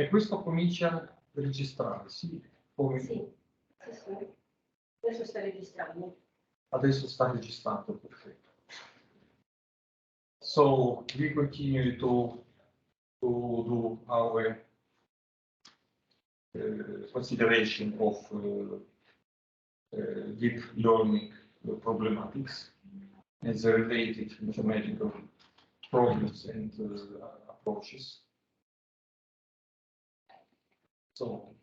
E questo comincia a registrare, sì? Come... Sì, sì, sì. Adesso sta registrando. Adesso sta registrando, perfetto. So we continue to do our consideration of deep learning problematics and the related mathematical problems and approaches. So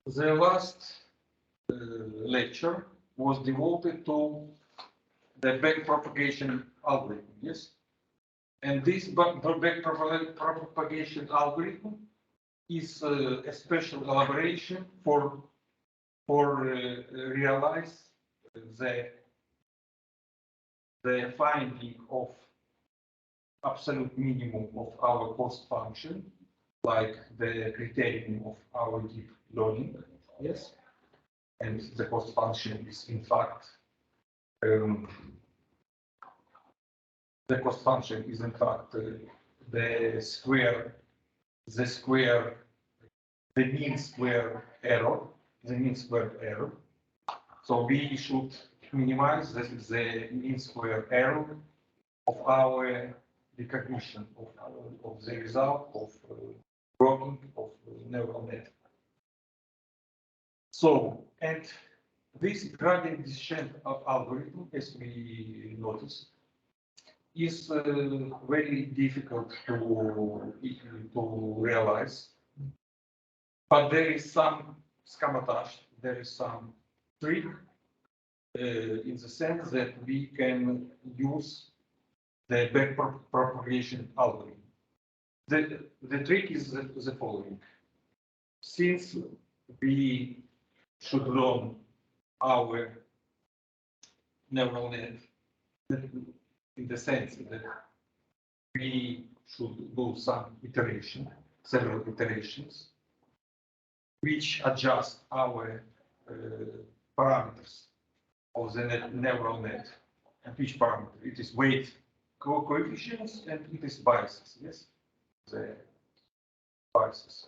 the last lecture was devoted to the backpropagation algorithm, yes? And this backpropagation algorithm is a special elaboration for realize the finding of absolute minimum of our cost function, like the criterion of our deep learning, yes? And the cost function is in fact the cost function is in fact the mean square error, So we should minimize the mean square error of our recognition of the result of working of neural net. So, and this gradient descent of algorithm, as we noticed, is very difficult to realize. But there is some schematage, there is some trick in the sense that we can use the backpropagation algorithm. The trick is the following. Since we should learn our neural net in the sense that we should do some iteration, several iterations, which adjust our parameters of the neural net. And which parameter? It is weight coefficients and it is biases, yes? The biases.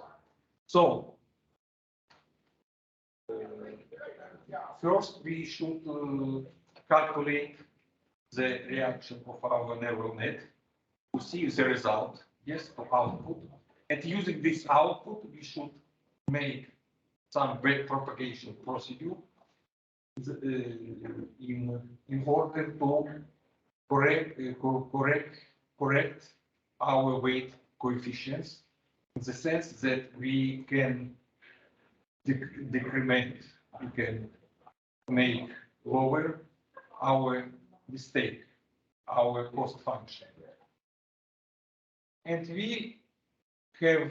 So, first we should calculate the reaction of our neural net to see the result, yes, of output. And using this output, we should make some backpropagation procedure in order to correct our weight coefficients in the sense that we can decrement, we can make lower our mistake, our cost function. And we have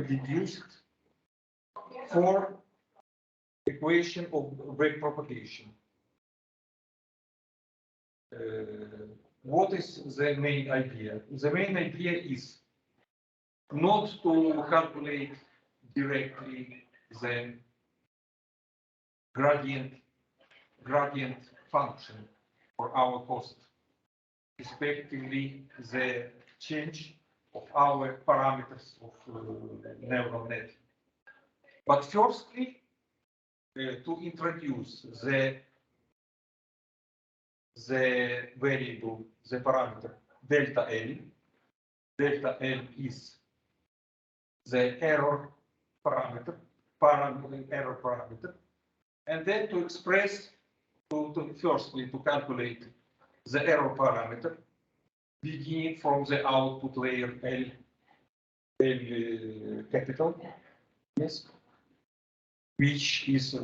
deduced 4 equations of backpropagation. What is the main idea? The main idea is not to calculate directly the gradient function for our cost, respectively the change of our parameters of neural net. But firstly, to introduce the variable, the parameter delta L. Delta L is the error parameter, and then to express, firstly to calculate the error parameter, beginning from the output layer L capital, yes, which is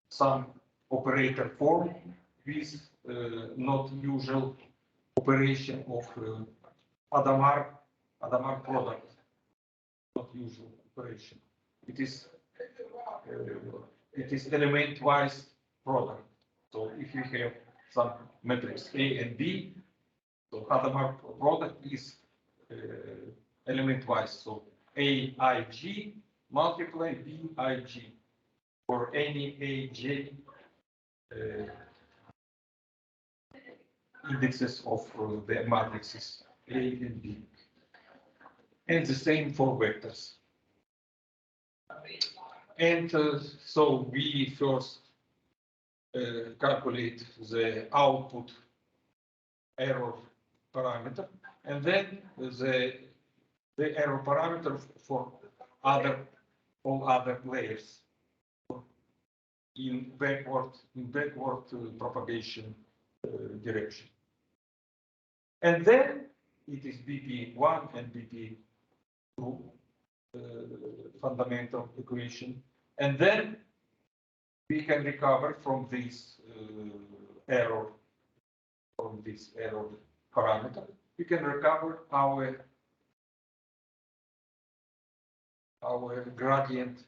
some operator form with not usual operation of Adamar product, not usual operation. It is element-wise product. So if you have some matrix A and B, so Adamar product is element-wise. So AIG multiply BIG for any AJ indexes of the matrices A and B. And the same for vectors. And so we first calculate the output error parameter, and then the error parameter for all other layers in backward propagation direction. And then it is BP1 and BP2 fundamental equation, and then we can recover from this error parameter. We can recover our gradient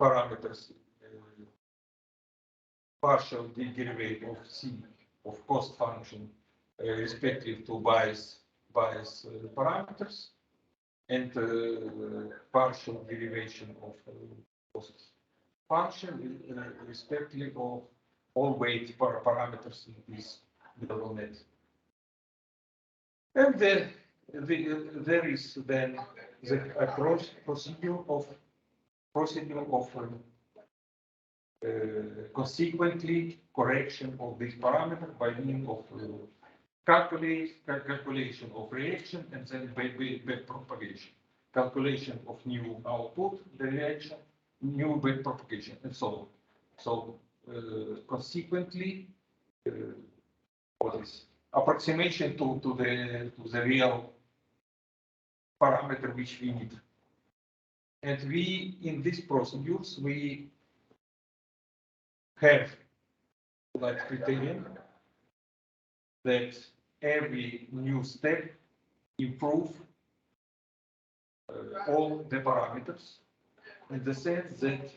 parameters, partial derivative of C of cost function respective to bias parameters, and partial derivation of cost function respectively of all weight parameters in this neural net. And there is then the procedure of consequently correction of this parameter by means of calculation of reaction and then back propagation, calculation of new output, the reaction, new back propagation, and so on. So consequently, what is approximation to the real parameter which we need. And we, in these procedures, we have like criterion that every new step improve all the parameters, in the sense that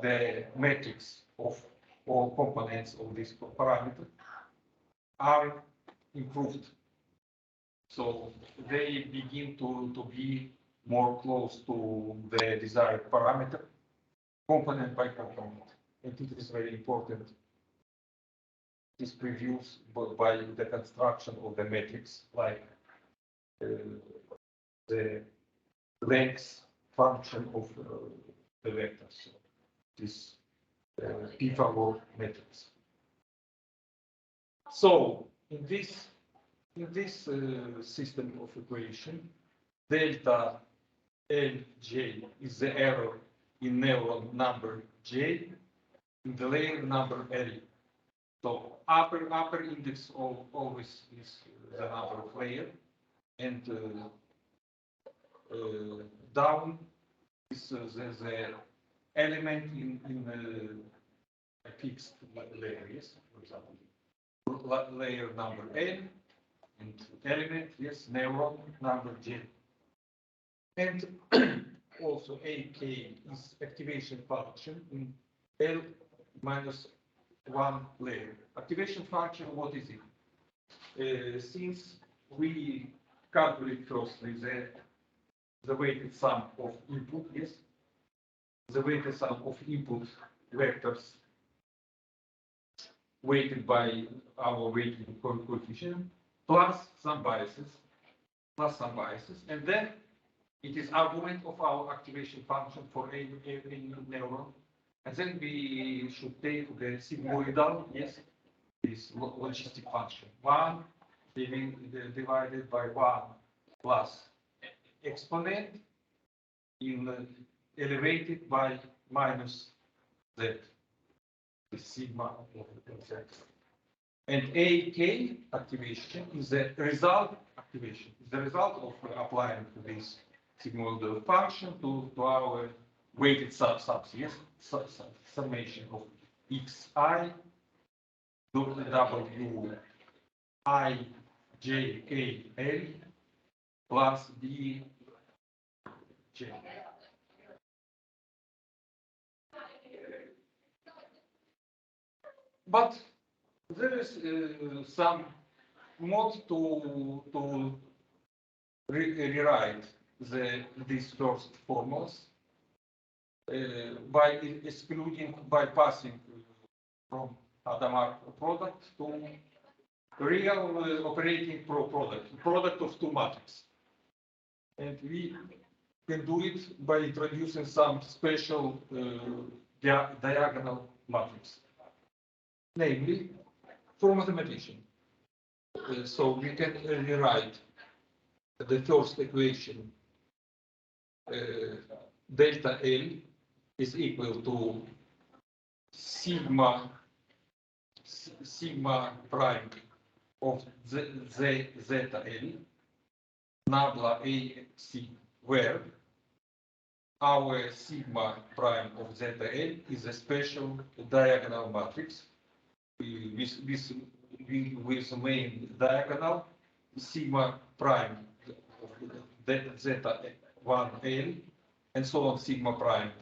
the metrics of all components of this parameter are improved. So they begin to be more close to the desired parameter, component by component. And it is very important. This previews by the construction of the metrics, like the length function of the vectors. So this p-favor metrics. So in this system of equation, delta Lj is the error in neuron number j in the layer number L. So upper index always is the number of layer, and down is the element in a fixed layer, yes, for example, layer number N, and element, yes, neuron number J. And also AK is activation function in L minus 1 layer. Activation function, what is it? Since we calculate firstly the weighted sum of input, yes, the weighted sum of input vectors weighted by our weighting coefficient plus some biases, and then it is argument of our activation function for a neuron, and then we should take the sigmoidal, yes, this logistic function 1 divided by 1 plus exponent in elevated by minus z, the sigma of z. And AK activation is the result activation, is the result of applying this sigmoidal function to our weighted subs, yes, summation of xi w I j k l plus b j. But there is some mode to rewrite these first formulas by bypassing from Hadamard product to real operating product of two matrices. And we can do it by introducing some special diagonal matrix, namely for mathematician. So we can rewrite the first equation, delta L is equal to sigma prime of zeta L, nabla AC, where our sigma prime of zeta L is a special diagonal matrix with main diagonal sigma prime of zeta 1L and so on, sigma prime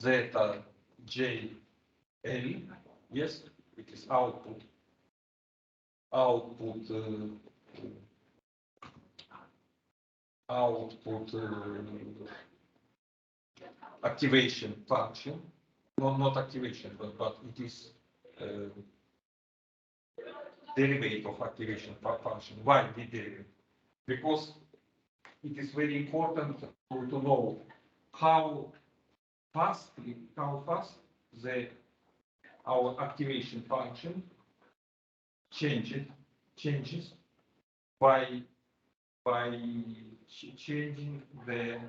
zeta JL, yes, it is output activation function, not activation, but it is derivative of activation function. Why the derivative? Because it is very important to know how fast our activation function changes by changing the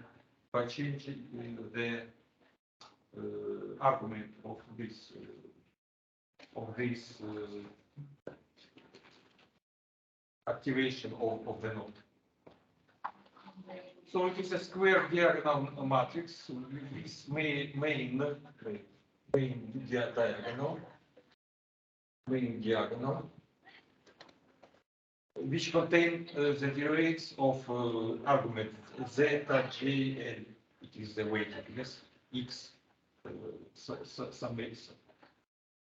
argument of this activation of the node. So it is a square diagonal matrix with this main diagonal, which contain the derivatives of argument zeta JL. It is the weightedness x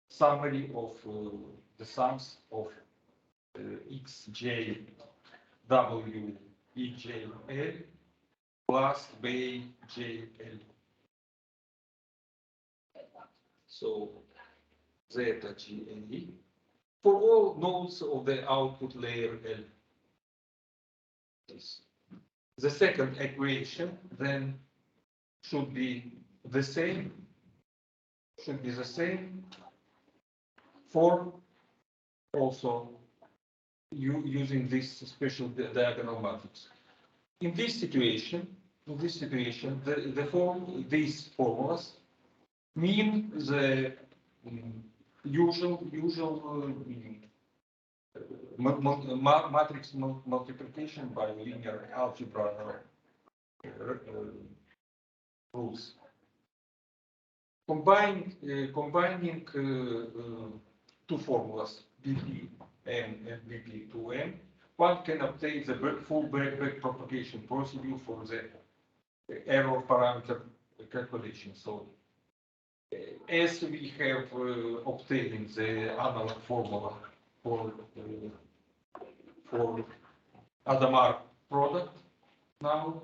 summary of the sums of xj w ejl plus bjl. So zeta GNE for all nodes of the output layer L. The second equation then should be the same. For also using this special diagonal matrix. In this situation, these formulas mean the usual matrix multiplication by linear algebra rules. Combining two formulas, BPM and BP2M, one can obtain the full back propagation procedure for the error parameter calculation. So, as we have obtained the analog formula for Hadamard product, now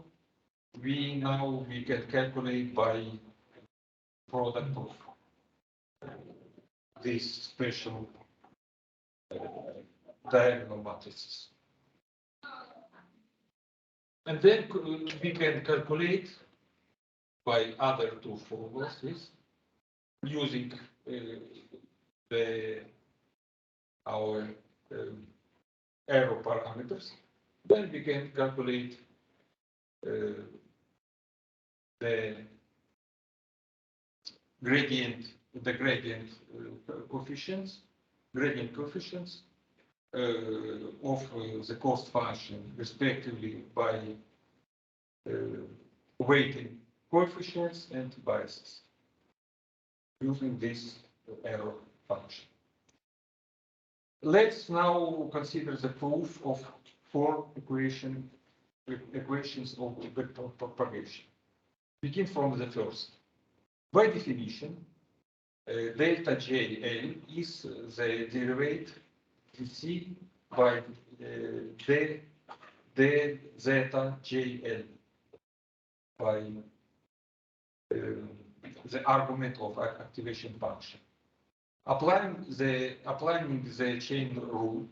we can calculate by product of these special diagonal matrices. And then we can calculate by other two formulas, yes, using our error parameters. Then we can calculate the gradient coefficients of the cost function, respectively, by weighting coefficients and biases using this error function. Let's now consider the proof of four equations of vector propagation. Begin from the first. By definition, delta JL is the derivative dc by d zeta JL the argument of activation function. Applying the chain rule.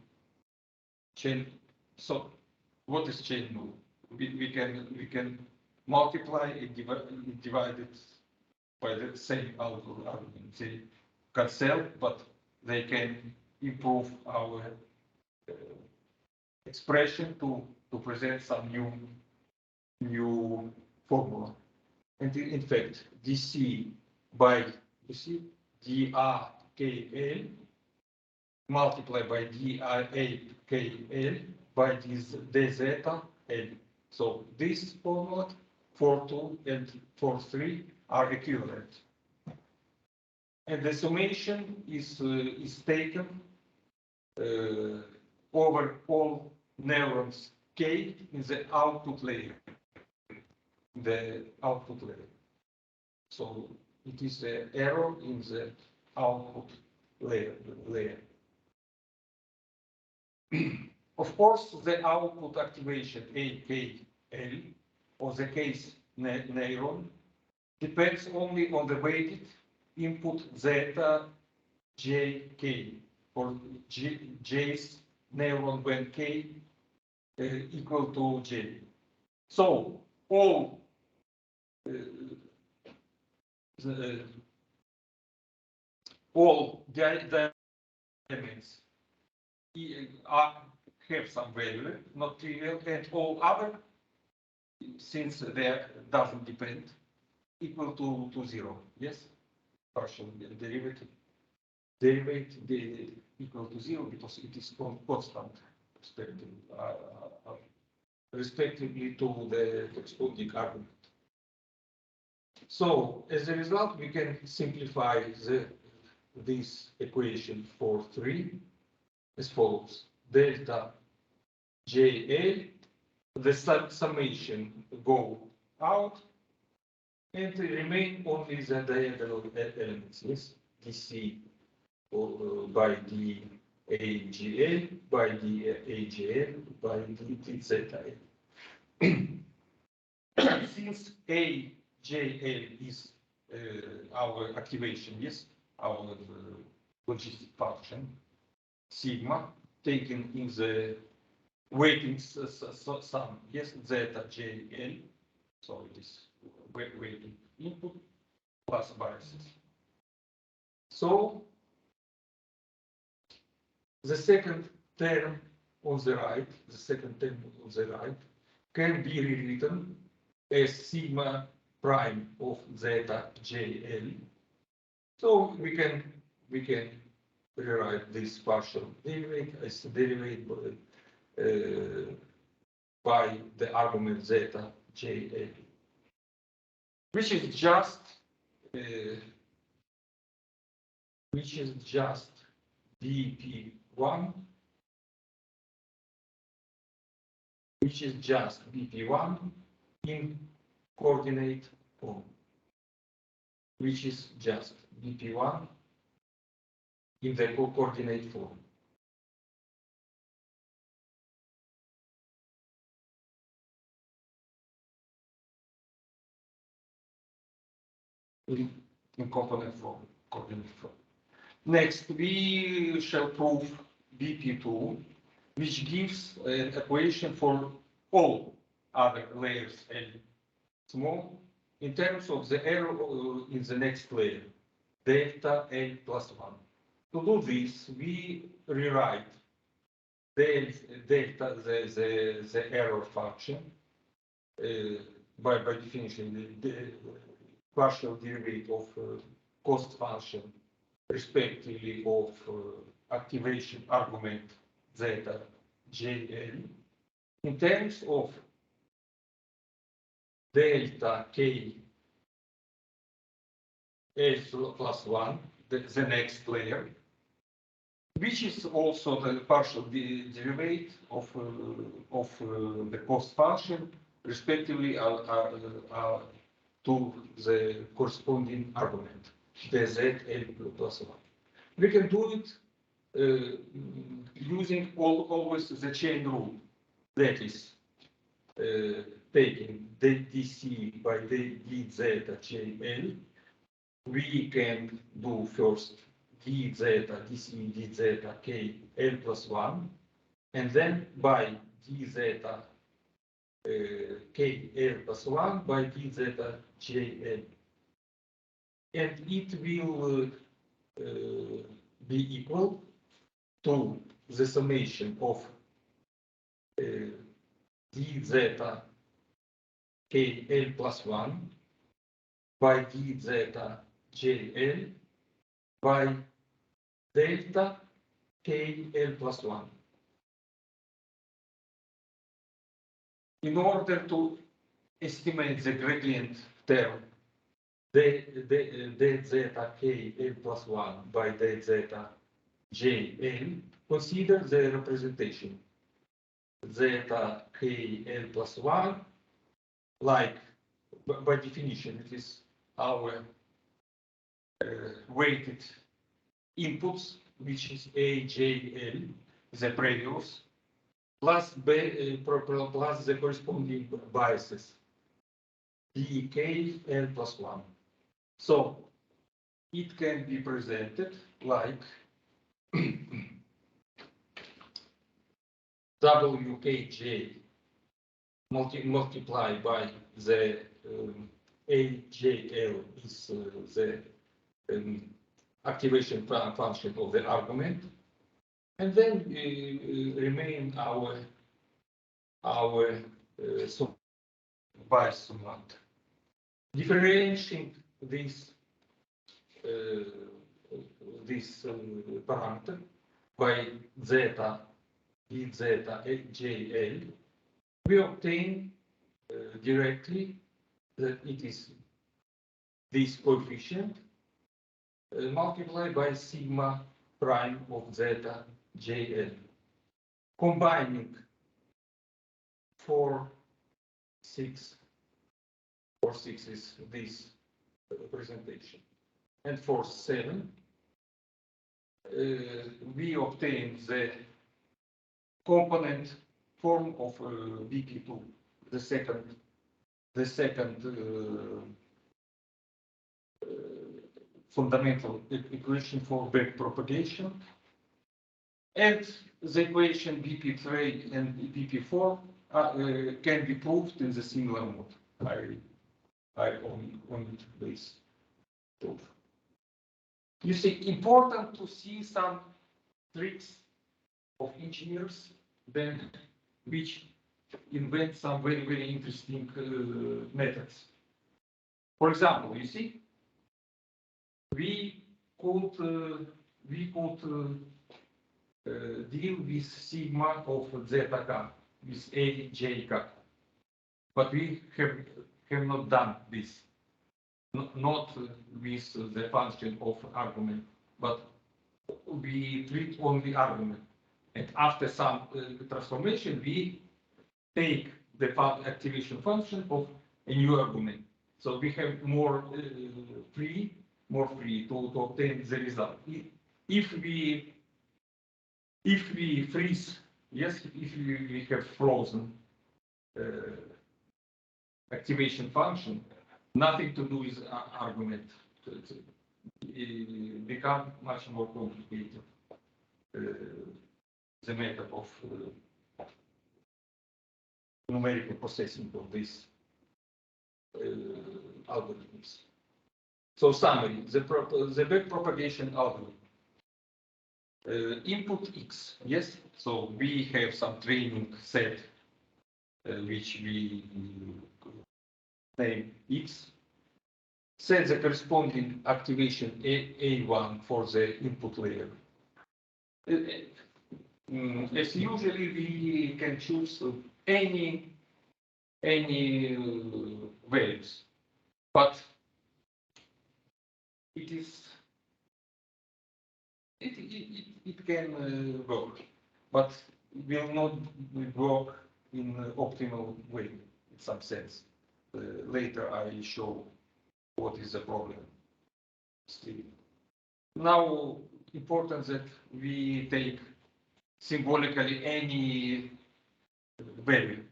So what is chain rule? We can multiply and divide it by the same argument. They cancel, but they can improve our expression to present some new formula. And in fact, dc by dRKL multiplied by dRAKL by this dzL. So this formula 4.2 and 4.3 are equivalent. And the summation is taken over all neurons K in the output layer. So it is the error in the output layer. Of course, the output activation AKL or the case neuron depends only on the weighted input zeta JK or J's neuron when K equal to J. So all diamonds have some value, not trivial, and all other, since they doesn't depend, equal to 0. Yes, partial derivative equal to 0 because it is constant respectively to the corresponding argument. So as a result, we can simplify this equation for 3 as follows: delta JL, the summation go out, and remain only the diagonal elements. Yes, DC by DAGL by DAGL by DZL. Since AJL is our activation, yes, our logistic function, sigma, taken in the weighting sum, yes, zeta JL, so it is weighting input plus biases. So the second term on the right, can be rewritten as sigma prime of zeta JL. So we can rewrite this partial derivative as derivative by the argument zeta JL, which is just BP1, in coordinate form, in the coordinate form. In component form, coordinate form. Next, we shall prove BP2, which gives an equation for all other layers L small in terms of the error in the next layer, delta L plus 1. To do this, we rewrite the error function by definition the partial derivative of cost function respectively of activation argument zeta JL in terms of delta K L plus 1, the next layer, which is also the partial derivative of the cost function respectively to the corresponding argument, the ZL plus 1. We can do it using always the chain rule, that is taking dc by d zeta jl, we can do first d zeta dc d zeta k l plus 1, and then by d zeta k l plus 1 by d zeta jl. And it will be equal to the summation of d zeta k l plus 1 by d zeta jl by delta k l plus 1. In order to estimate the gradient term d zeta k l plus 1 by d zeta jl, consider the representation zeta k l plus 1, like by definition it is our weighted inputs, which is a, j, l, the previous, plus plus the corresponding biases d, k, l plus 1. So it can be presented like wkj multiplied by the ajl is the activation function of the argument, and then remain our bias summand. Differentiating this parameter by zeta d zeta jl, we obtain directly that it is this coefficient multiplied by sigma prime of zeta jl, combining 4, 6 is this representation, and for 7 we obtain the component form of BP2, the second fundamental equation for backpropagation, and the equation BP3 and BP4 can be proved in the similar mode. I omit this proof. You see, important to see some tricks of engineers then which invent some very, very interesting methods. For example, you see, we could deal with sigma of zeta k, with a j k, but we have not done this, not with the function of argument, but we treat only argument, and after some transformation we take the activation function of a new argument. So we have more free to obtain the result. If we freeze, yes, if we have frozen activation function, nothing to do with argument. It becomes much more complicated. The method of numerical processing of these algorithms. So summary, the backpropagation algorithm. Input X, yes, so we have some training set which we name X. Set the corresponding activation A1 for the input layer. As usually, we can choose any values, but it can work, but will not work in an optimal way in some sense. Later I show what is the problem. Still. Now, important that we take symbolically any value.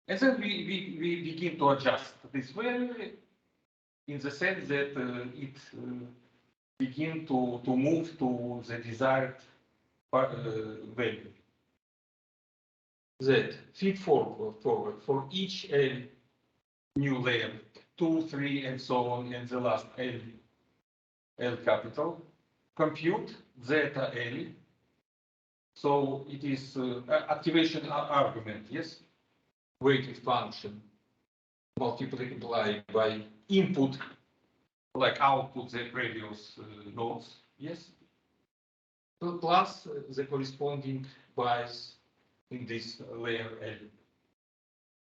And then we begin to adjust this value in the sense that it begin to move to the desired value. That feed forward for each L new layer, 2, 3, and so on, and the last L capital, compute zeta L. So it is activation argument, yes? Weighted function multiplied by input, like output the previous nodes, yes? Plus the corresponding bias in this layer L.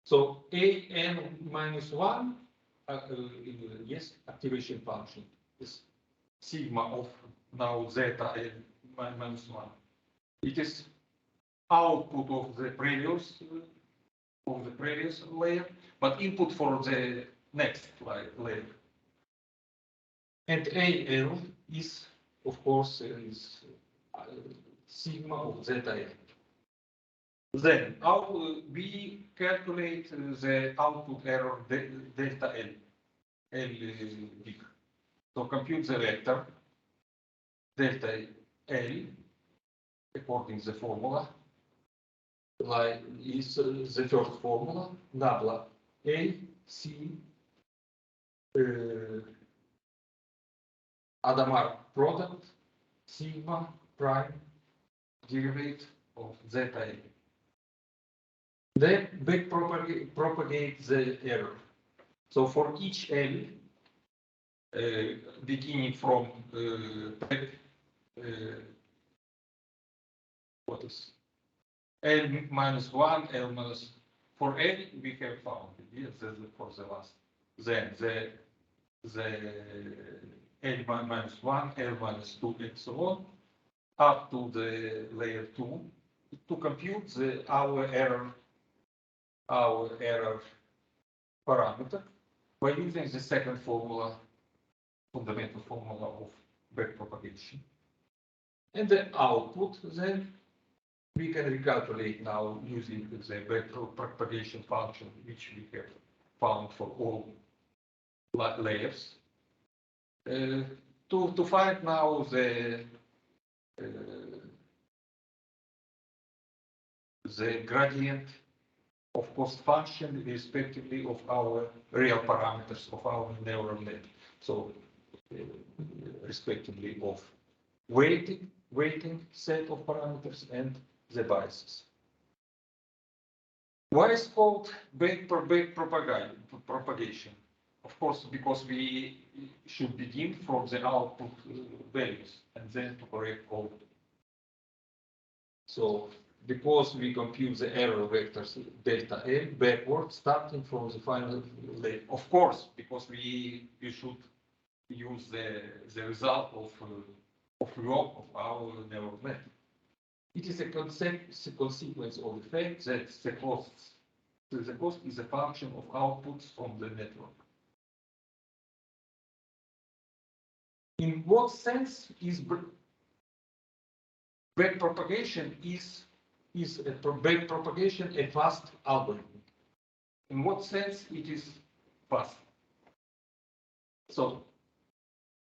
So an minus 1, yes, activation function is sigma of now zeta L minus 1. It is output of the previous layer, but input for the next layer. And AL is, of course, sigma of zeta L. Then we calculate the output error delta L big. So compute the vector delta L according to the formula. Like is the first formula, nabla A, C, Adamar product, sigma prime derivative of zeta L. Then back propagate the error. So for each L, beginning from what is L minus 1, L minus, for L we have found it, yes, for the last. Then the L minus 1, L minus 2, and so on, up to the layer 2, to compute our error parameter by using the second formula, fundamental formula of backpropagation. And the output then we can recalculate now using the backpropagation function which we have found for all layers to find now the gradient of cost function respectively of our real parameters of our neural net. So respectively of weighting set of parameters and the biases. Why is called backpropagation? Of course, because we should begin from the output values and then to correct all. So because we compute the error vectors delta L backward, starting from the final layer. Of course, because we should use the result of log of our neural net. It is a consequence of the fact that the cost is a function of outputs from the network. In what sense is backpropagation backpropagation a fast algorithm? In what sense it is fast? So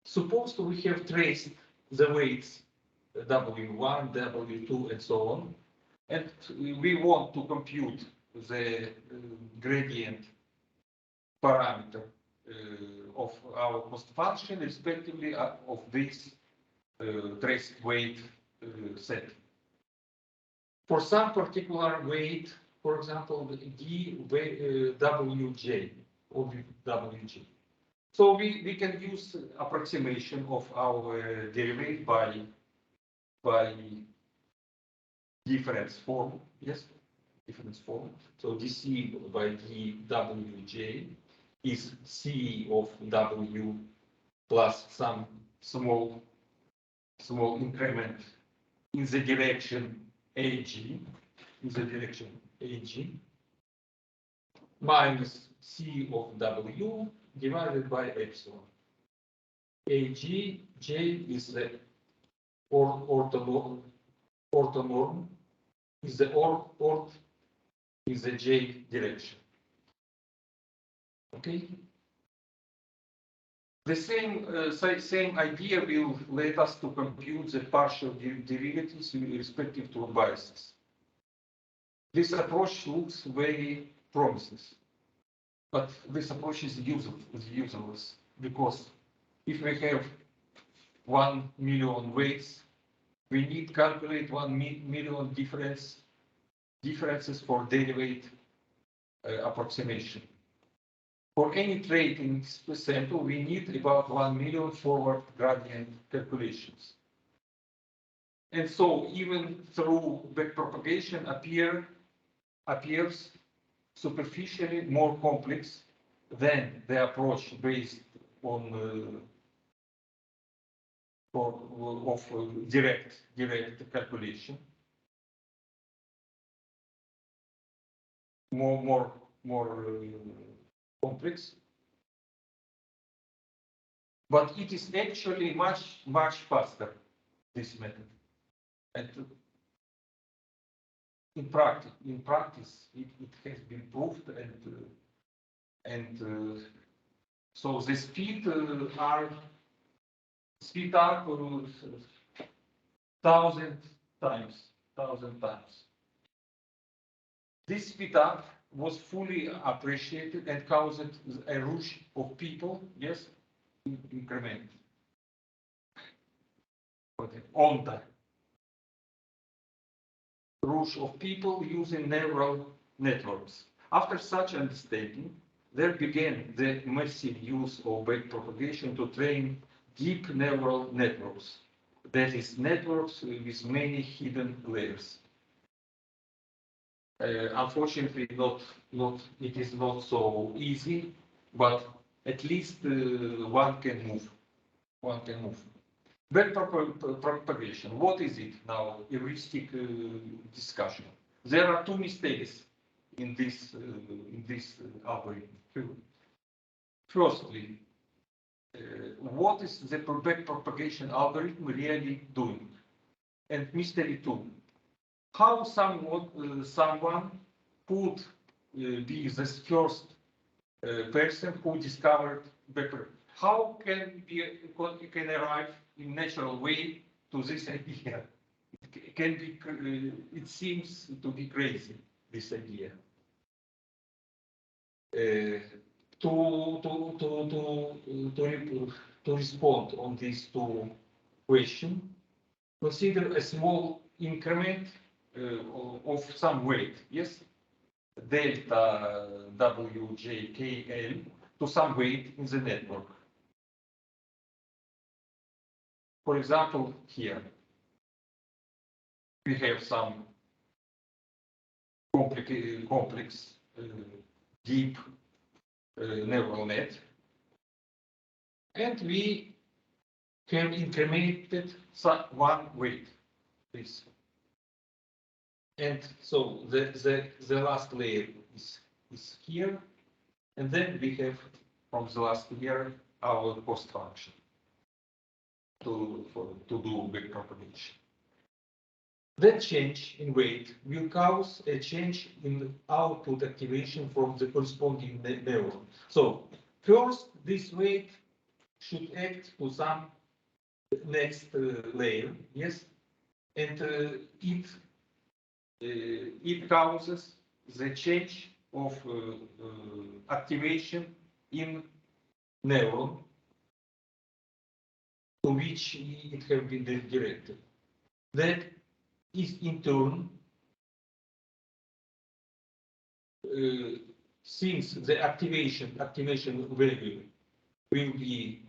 suppose we have traced the weights W1, W2, and so on, and we want to compute the gradient parameter of our cost function, respectively of this traced weight set. For some particular weight, for example, dWj or Wj. So we can use approximation of our derivative by difference form, yes, difference form. So dC by dWj is C of W plus some small increment in the direction AG, minus C of W divided by epsilon. AG, J is the orthonorm, is the in the J direction. Okay. The same idea will let us to compute the partial derivatives with respect to biases. This approach looks very promising, but this approach is useless because if we have 1 million weights, we need to calculate 1 million differences for derivative approximation. For any trait in sample, we need about 1 million forward gradient calculations. And so even through backpropagation appears superficially more complex than the approach based on direct calculation. More complex, but it is actually much faster, this method. And in practice, it has been proved, and so the speed up 1,000 times. This speed up was fully appreciated and caused a rush of people, yes, increment. On time. Rush of people using neural networks. After such understanding, there began the massive use of backpropagation to train deep neural networks. That is, networks with many hidden layers. Unfortunately, it is not so easy, but at least one can move. Backpropagation. What is it now? Heuristic discussion. There are two mistakes in this algorithm. Firstly, what is the backpropagation algorithm really doing? And mystery two. How someone could be the first person who discovered backpropagation? How can arrive in natural way to this idea? It seems to be crazy, this idea. To respond on these two questions, consider a small increment of some weight, yes, delta WJKL to some weight in the network. For example, here we have some complex deep neural net, and we have incremented one weight, this. And so the last layer is here, and then we have from the last layer our cost function to do backpropagation. That change in weight will cause a change in output activation from the corresponding neuron. So first, this weight should act to some next layer, yes, and it causes the change of activation in neuron to which it has been directed. That is in turn, since the activation value will be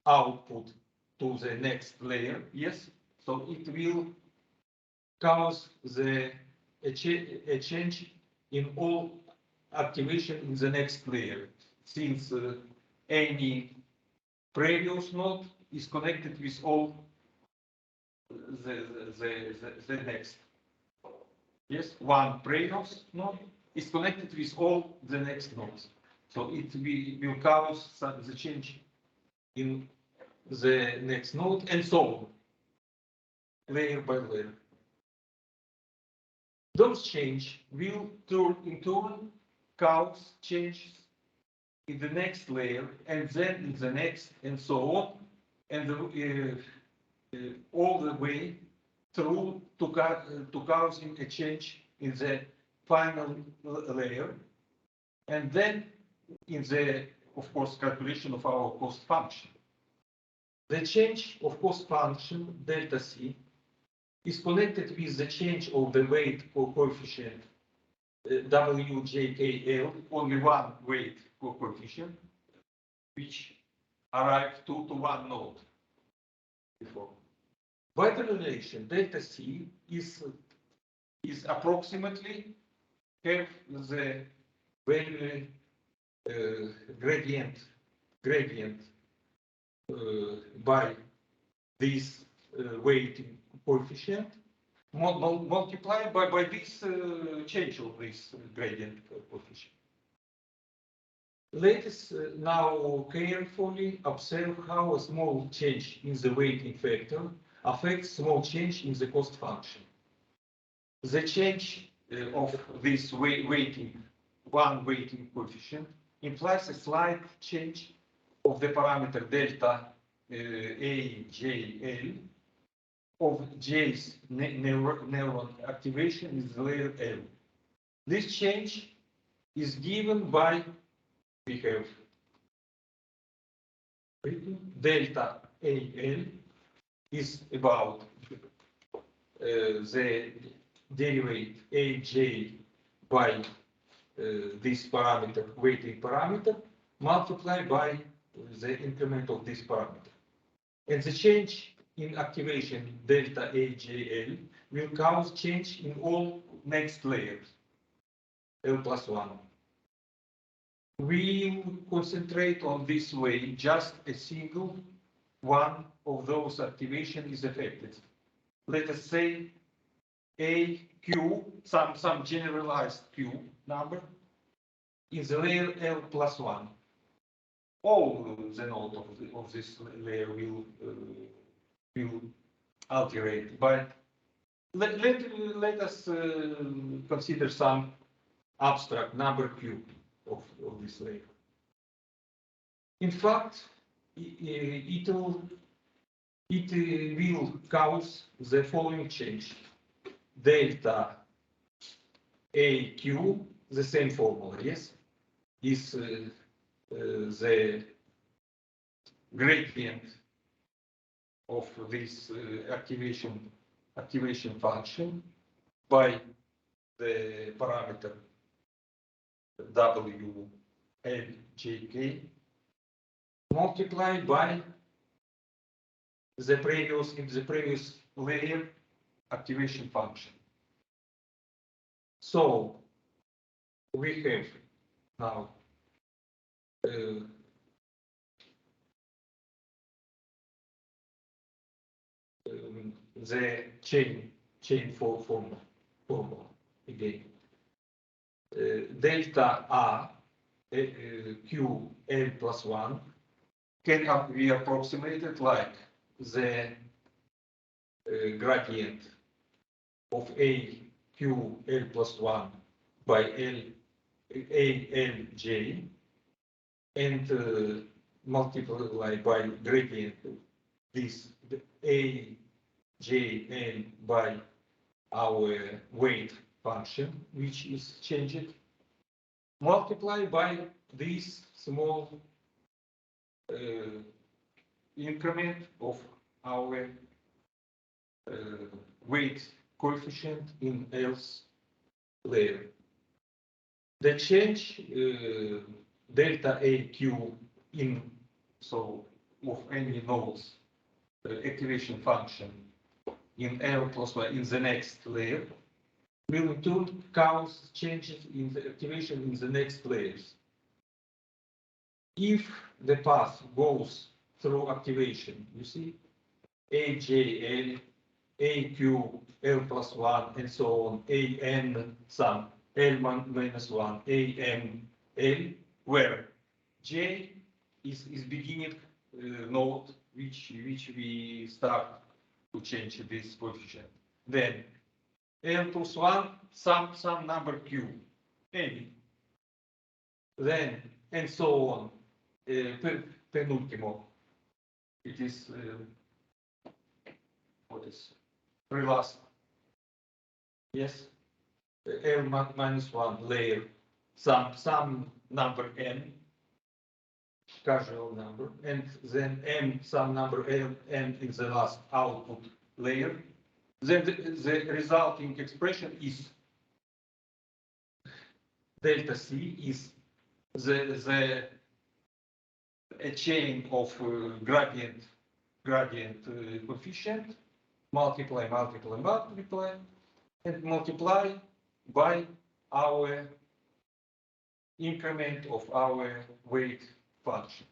output to the next layer, yes, so it will cause a change in all activation in the next layer, since any previous node is connected with all the next. Yes, one previous node is connected with all the next nodes. So it will cause the change in the next node and so on, layer by layer. Those changes will in turn cause changes in the next layer, and then in the next, and so on, and all the way through to causing a change in the final layer, and then in the, of course, calculation of our cost function. The change of cost function delta C is connected with the change of the weight coefficient WJKL, only one weight coefficient, which arrived to one node before. By the relation, delta C is approximately have the value gradient by this weight coefficient multiplied by this change of this gradient coefficient. Let us now carefully observe how a small change in the weighting factor affects small change in the cost function. The change of this weighting coefficient implies a slight change of the parameter delta AJL of J's neuron activation in the layer L. This change is given by, we have delta AL is about the derivative AJ by this parameter, weighting parameter, multiplied by the increment of this parameter. And the change in activation delta AJL will cause change in all next layers, L plus 1. We will concentrate on this way, just a single one of those activation is affected. Let us say a Q, some generalized Q number, in the layer L plus 1. All the nodes of this layer will alterate, but let us consider some abstract number Q of this layer. In fact, it will cause the following change. Delta AQ, the same formula, yes, is the gradient of this activation function by the parameter WLJK multiplied by the previous layer activation function. So we have now the chain formula again. Delta A Q L plus 1 can be approximated like the gradient of A Q L plus 1 by ALJ and multiplied by gradient this AJL by our weight function, which is changed, multiplied by this small increment of our weight coefficient in L's layer. The change delta AQ in of any nodes activation function in L plus 1 in the next layer will in turn cause changes in the activation in the next layers. If the path goes through activation, you see, AJL, AQ, L plus 1, and so on, AN sum, L minus 1, AM, L, where J is beginning node which we start to change this coefficient. Then n plus 1, some number q, any. Then, and so on. Penultimo. It is, what is, pre-last. Yes. L minus 1 layer, some number n, casual number, and then m, some number n in the last output layer. Then the resulting expression is delta c is a chain of gradient coefficient, multiply, and multiply by our increment of our weight function.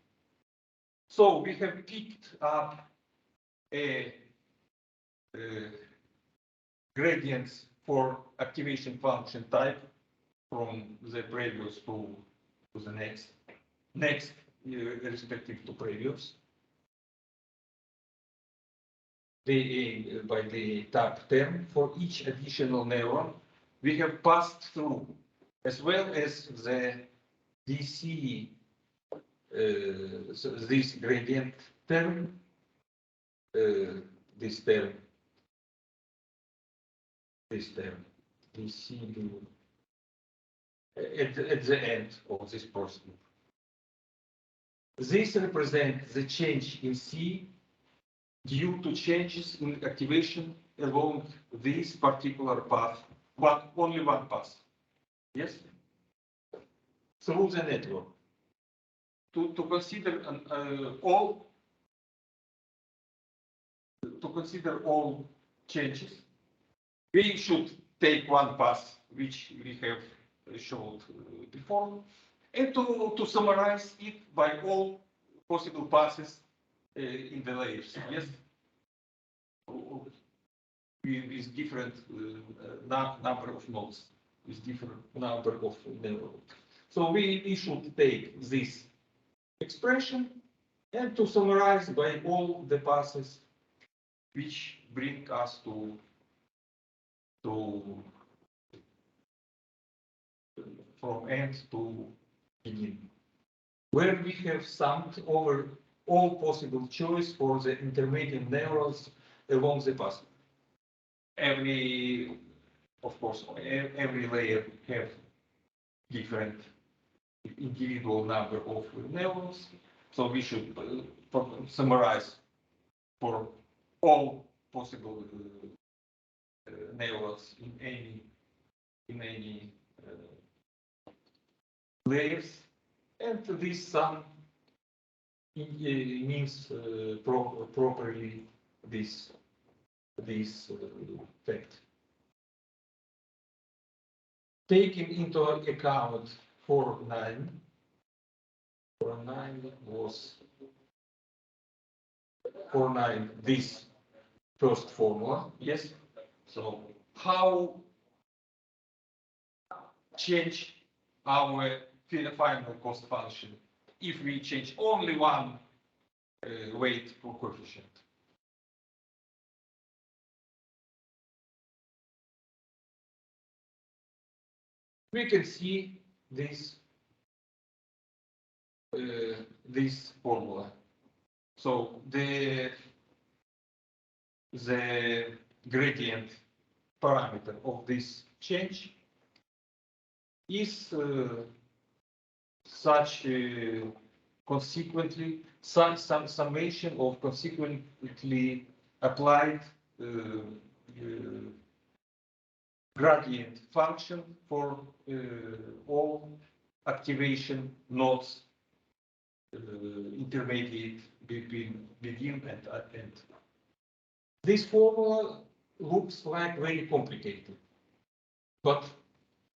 So we have picked up a gradients for activation function type from the previous to the next respective to previous. By the top term for each additional neuron we have passed through, as well as the DC, so this gradient term, this term, DC at the end of this process. This represents the change in C due to changes in activation along this particular path, but only one path. Yes? Through the network. To consider all changes, we should take one path which we have showed before, and to summarize it by all possible passes in the layers. Yes, with different number of nodes, with different number of nodes. So we should take this expression and to summarize by all the passes which bring us to from end to beginning, where we have summed over all possible choice for the intermediate neurons along the path. Of course, every layer have different individual number of neurons, so we should summarize for all possible neurons in any layers, and this sum means properly this fact. Taking into account 4.9 was 4.9 this first formula. Yes. So how change our final cost function if we change only one weight coefficient? We can see this formula. So the gradient parameter of this change is such consequently some summation of consequently applied gradient function for all activation nodes intermediate between begin and end. This formula looks like very complicated, but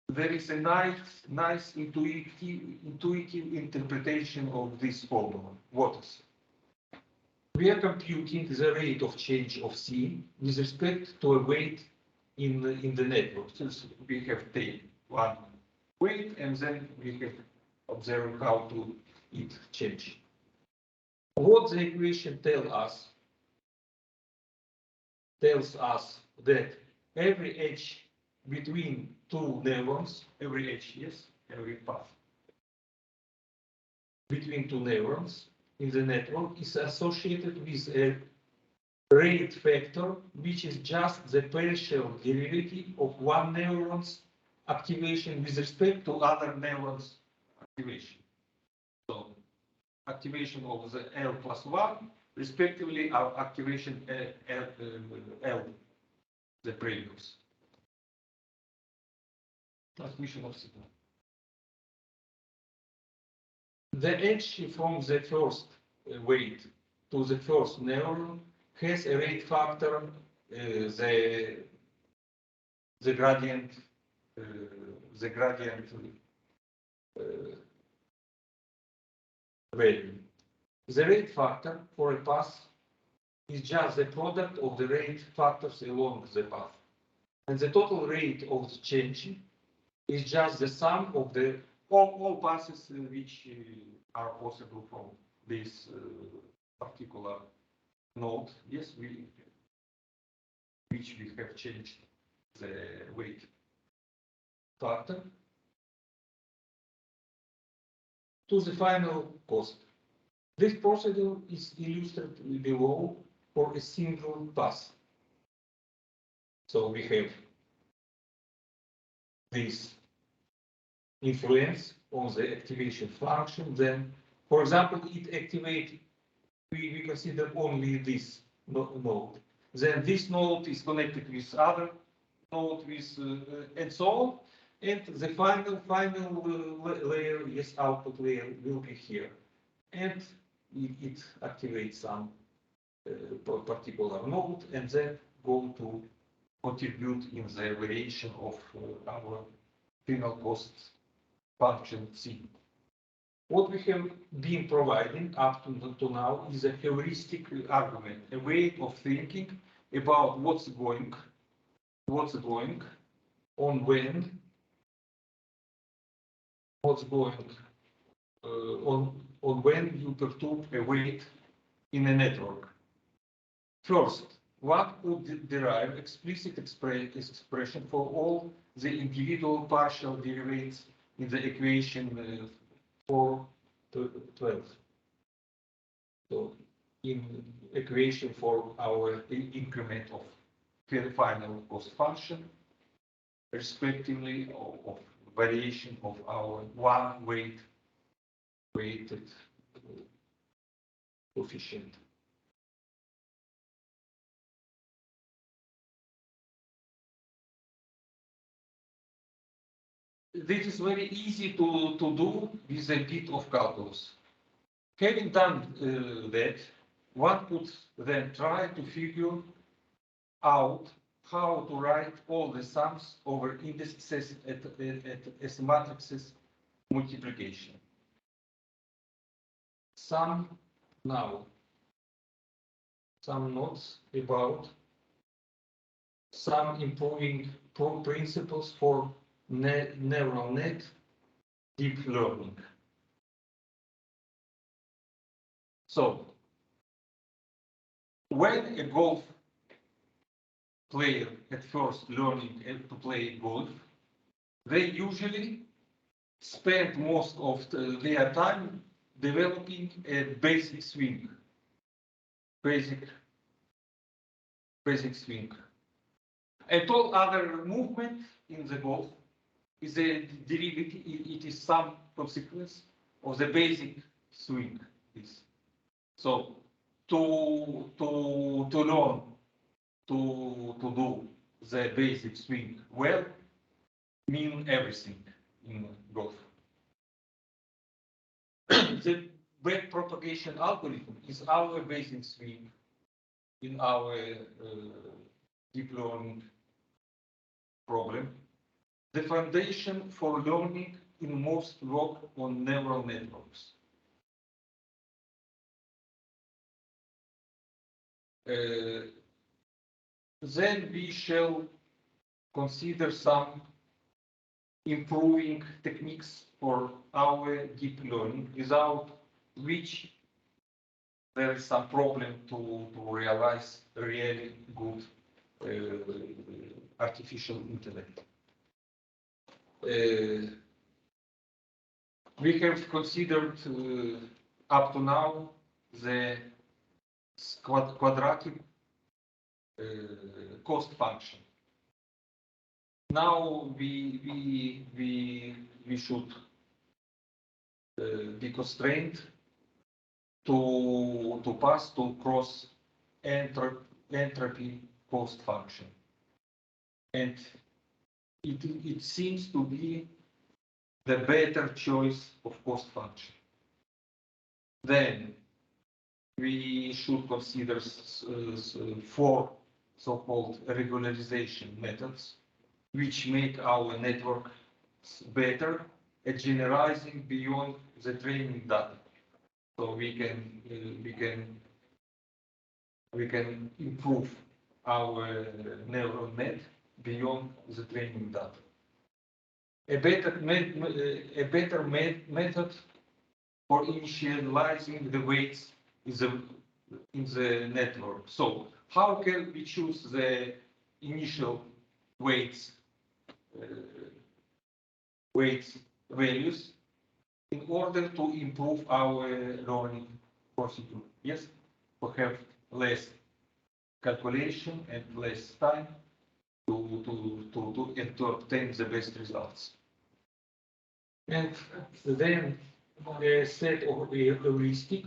there is a nice intuitive interpretation of this formula. What is? We are computing the rate of change of C with respect to a weight in the network. Since we have taken one weight and then we have observed how to it change. What the equation tells us that every edge between two neurons, every edge, yes, every path between two neurons in the network is associated with a rate factor, which is just the partial derivative of one neuron's activation with respect to other neurons' activation. So activation of the L plus 1, respectively, our activation L, the previous. Transmission of signal. The edge from the first weight to the first neuron has a rate factor, the gradient value. The rate factor for a path is just the product of the rate factors along the path. And the total rate of the change is just the sum of the all passes which are possible from this particular node. Yes, which we have changed the weight factor to the final cost. This procedure is illustrated below for a single pass. So we have this influence on the activation function. Then, for example, it activates, we consider only this node. Then this node is connected with other node with and so on. And the final layer, yes, output layer will be here. And it activates some particular node and then go to contribute in the variation of our final cost function C. What we have been providing up to now is a heuristic argument, a way of thinking about what's going on when, on when you perturb a weight in a network. First, one could derive explicit expression for all the individual partial derivatives in the equation 412. So, in equation for our increment of final cost function, respectively of variation of our one weighted coefficient. This is very easy to do with a bit of calculus. Having done that, one could then try to figure out how to write all the sums over indices as matrices multiplication. Some notes about some improving principles for neural net deep learning. So, when a golf player at first learning to play golf, they usually spend most of their time developing a basic swing. Basic swing. And all other movement in the golf is a derivative, it is some consequence of the basic swing. So to learn to do the basic swing well mean everything in golf. The back propagation algorithm is our basic swing in our deep learning problem. The foundation for learning in most work on neural networks. Then we shall consider some improving techniques for our deep learning, without which there is some problem to realize really good artificial intellect. We have considered up to now the quadratic cost function. Now we should be constrained to pass to cross entropy cost function, and it seems to be the better choice of cost function. Then we should consider four so-called regularization methods, which make our network better at generalizing beyond the training data. So we can improve our neural net beyond the training data. A better method for initializing the weights in the network. So how can we choose the initial weights values in order to improve our learning procedure? Yes, to have less calculation and less time to obtain the best results. And then a set of heuristic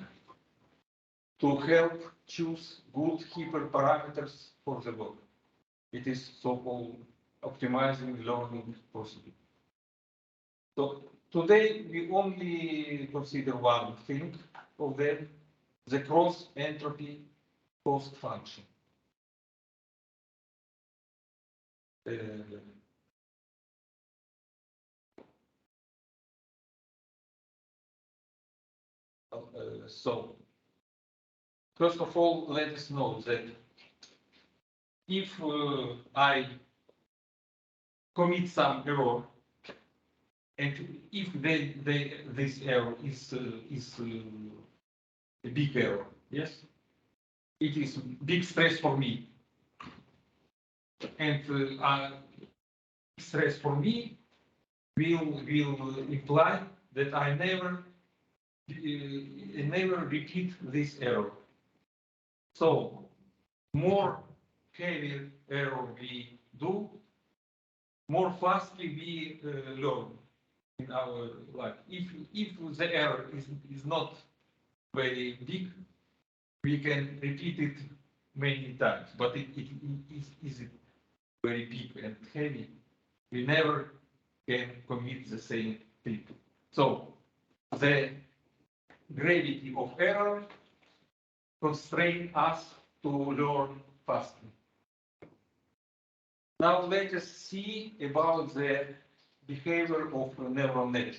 to help choose good hyperparameters for the work. It is so-called optimizing learning procedure. So today we only consider one thing of them, the cross entropy cost function. So first of all, let us know that if I commit some error, and if this error is a big error, yes, it is big stress for me, and stress for me will imply that I never repeat this error. So more heavy error we do, more fastly we learn in our life. If the error is not very big, we can repeat it many times, but it is very big and heavy. We never can commit the same thing. So the gravity of error constrains us to learn faster. Now let us see about the behavior of a neural net.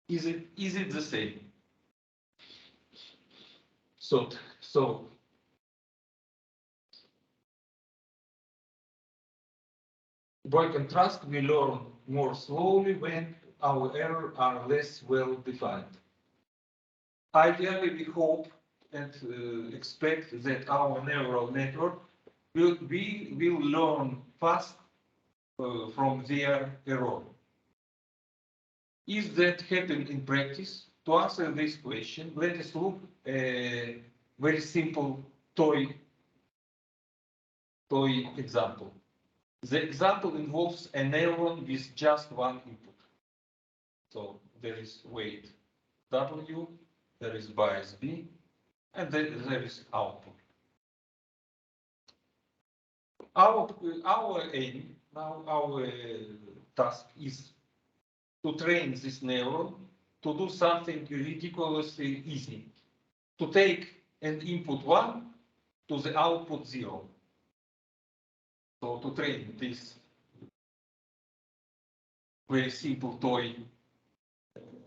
Is it the same? So by contrast, we learn more slowly when our errors are less well defined. Ideally, we hope and expect that our neural network will learn fast from their error. Is that happening in practice? To answer this question, let us look at a very simple toy example. The example involves a neuron with just one input. So there is weight W, there is bias B, and then there is output. Our aim, now our task is to train this neuron to do something ridiculously easy, to take an input 1 to the output 0. So to train this very simple toy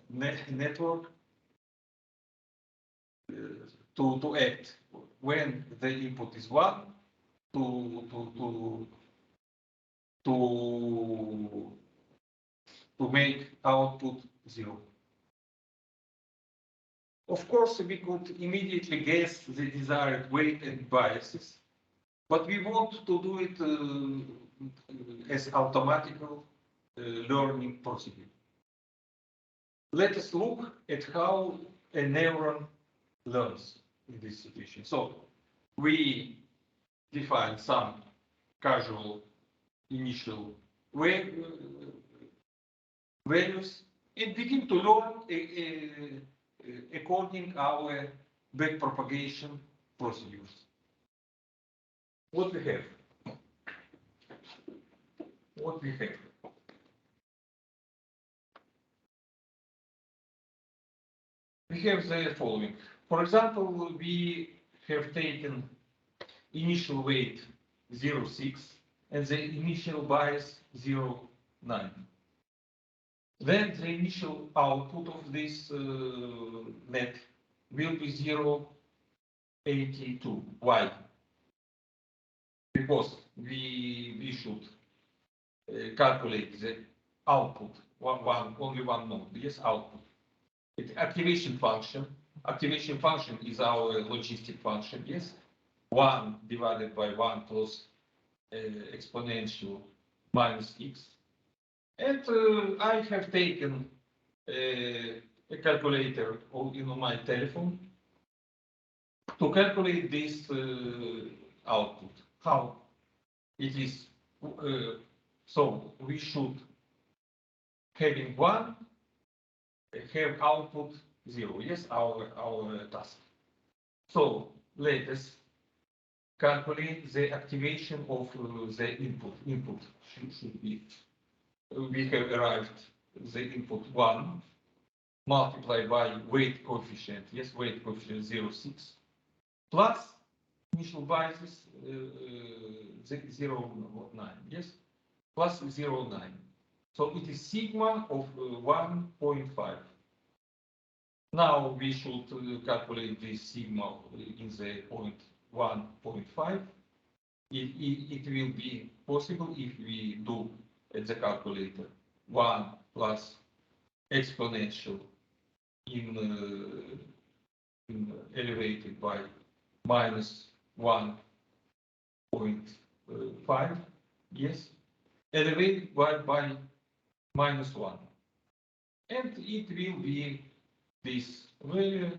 network to act when the input is 1 to make output 0. Of course, we could immediately guess the desired weight and biases, but we want to do it as automatical learning procedure. Let us look at how a neuron learns in this situation. So we define some casual initial values and begin to learn according our backpropagation procedures. What we have? What we have? We have the following. For example, we have taken initial weight 0.6 and the initial bias 0.9. Then the initial output of this net will be 0.82. Why? Because we should calculate the output, only one node, yes, output. It's activation function. Activation function is our logistic function, yes? 1 divided by 1 plus exponential minus x. And I have taken a calculator in my telephone to calculate this output. How? It is, so we should, having 1, have output 0, yes, our task. So let us calculate the activation of the input. Input should be, we have arrived the input 1 multiplied by weight coefficient, yes, weight coefficient 0.6 plus initial biases 0.9, yes, plus 0.9. So it is sigma of 1.5. Now we should calculate this sigma in the point 1.5. It will be possible if we do at the calculator 1 plus exponential in elevated by minus 1.5, yes, elevated by minus 1. And it will be this value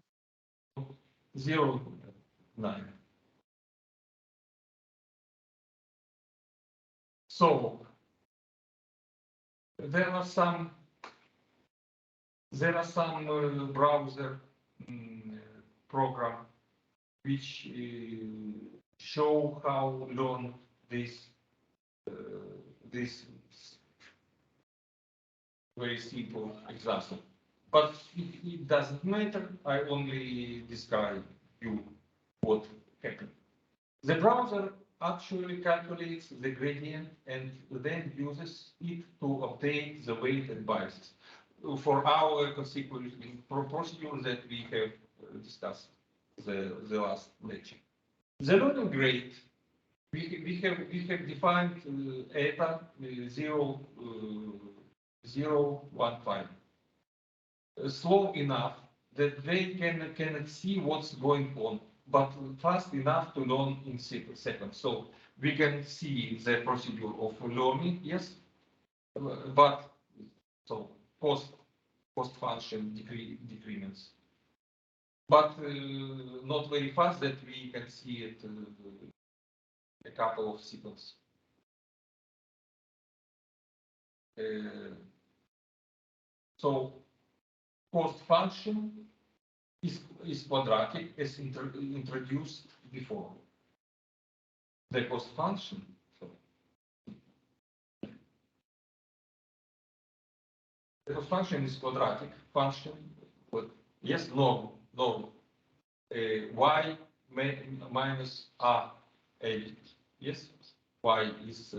0.9. So there are some browser program which show how learn this very simple example. But it doesn't matter. I only describe you what happened. The browser actually calculates the gradient and then uses it to update the weight and biases for our consequence procedure that we have discussed the last lecture. The learning rate we have defined eta 0.15. Slow enough that they cannot see what's going on, but fast enough to learn in seconds. So we can see the procedure of learning, yes, but so cost function decrements, but not very fast that we can see it a couple of seconds. So cost function is quadratic as introduced before. The cost function. The cost function is quadratic function. But yes, normal. Y minus a. Yes, y is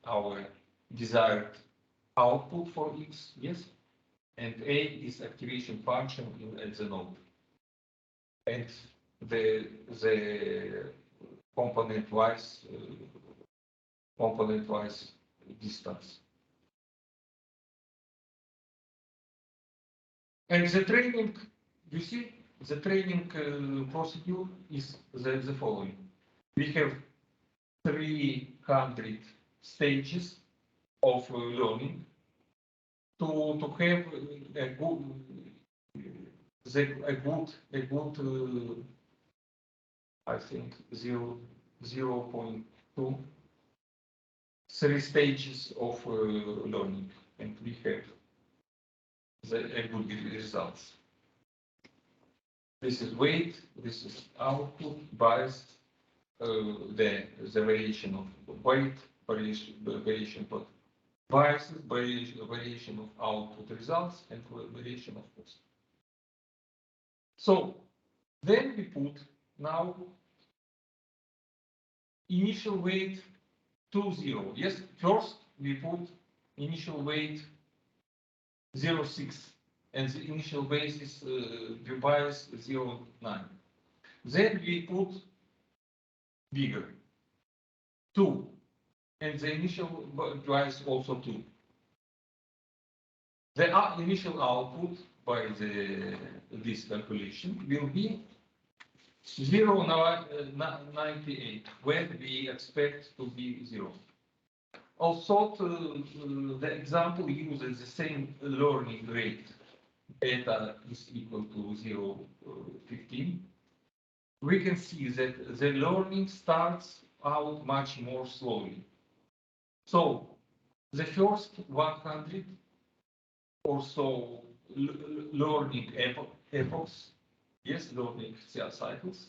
our desired output for x. Yes. And A is activation function at the node, and the component-wise distance. And the training, you see, the training procedure is the following. We have 300 stages of learning to have a good I think 0.2 3 stages of learning, and we have a good results. This is weight, this is output, bias, the variation of weight, variation of biases, variation of output results, and variation of cost. So then we put now initial weight 2,0. Yes, first we put initial weight 0.6 and the initial basis the bias 0.9. Then we put bigger 2 and the initial bias also 2. The initial output by this calculation will be 0.98 when we expect to be 0. Also, the example uses the same learning rate, beta is equal to 0.15. We can see that the learning starts out much more slowly. So the first 100 or so learning epochs, yes, learning cycles,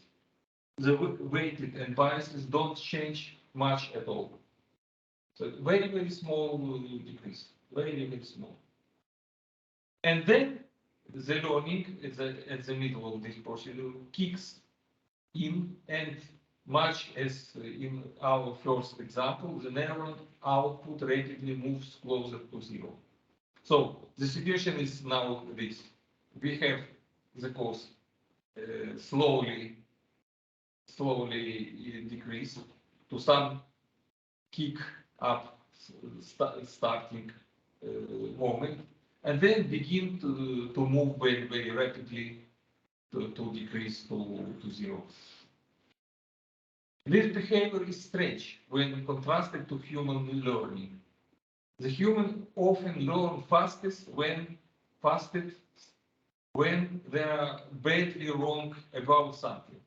the weighted and biases don't change much at all. So very, very small decrease, very, very small. And then the learning at the middle of this procedure kicks in, and much as in our first example, the neuron output rapidly moves closer to 0. So the situation is now this. We have the cost slowly decrease to some kick up starting moment, and then begin to move very, very rapidly to decrease to 0. This behavior is strange when contrasted to human learning. The human often learn fastest when they are badly wrong about something.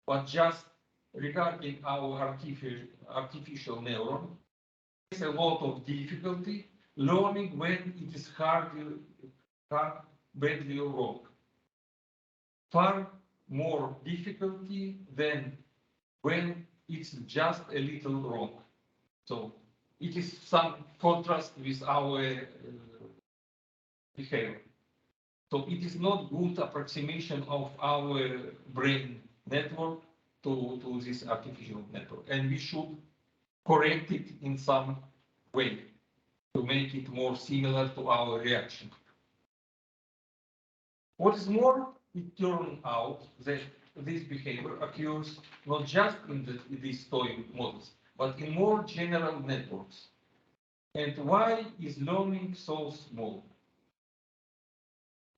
But just regarding our artificial neuron, there's a lot of difficulty learning when it is badly wrong. Far more difficulty than when it's just a little wrong. So it is some contrast with our behavior. So it is not good approximation of our brain network to this artificial network, and we should correct it in some way to make it more similar to our reaction. What is more, it turns out that this behavior occurs not just in these toy models, but in more general networks. And why is learning so small?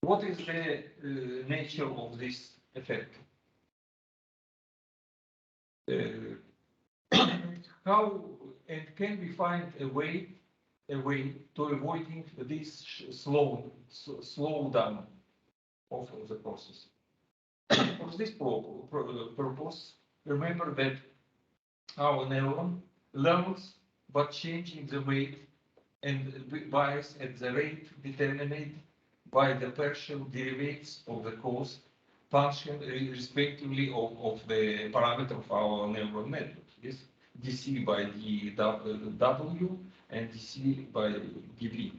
What is the nature of this effect? How and can we find a way to avoiding this slow down of the process? For this purpose, remember that our neuron learns by changing the weight and bias at the rate determined by the partial derivatives of the cost function respectively of the parameter of our neural network. Yes, dc by dw and dc by dv.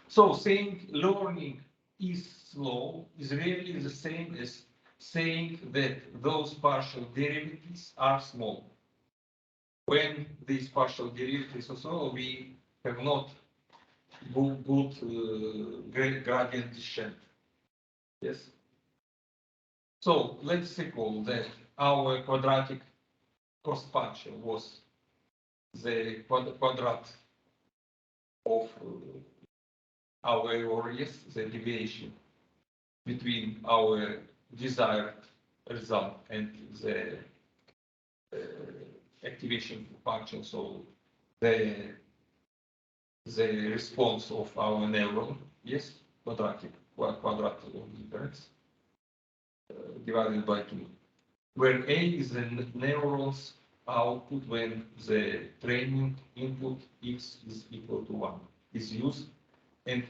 So saying learning is slow is really the same as saying that those partial derivatives are small. When these partial derivatives are small, we have not good gradient descent. Yes. So let's recall that our quadratic cost function was the quadrat of our error, yes, the deviation between our desired result and the activation function, so the response of our neuron, yes, quadratic of difference divided by 2, where A is the neuron's output when the training input x is equal to 1 is used, and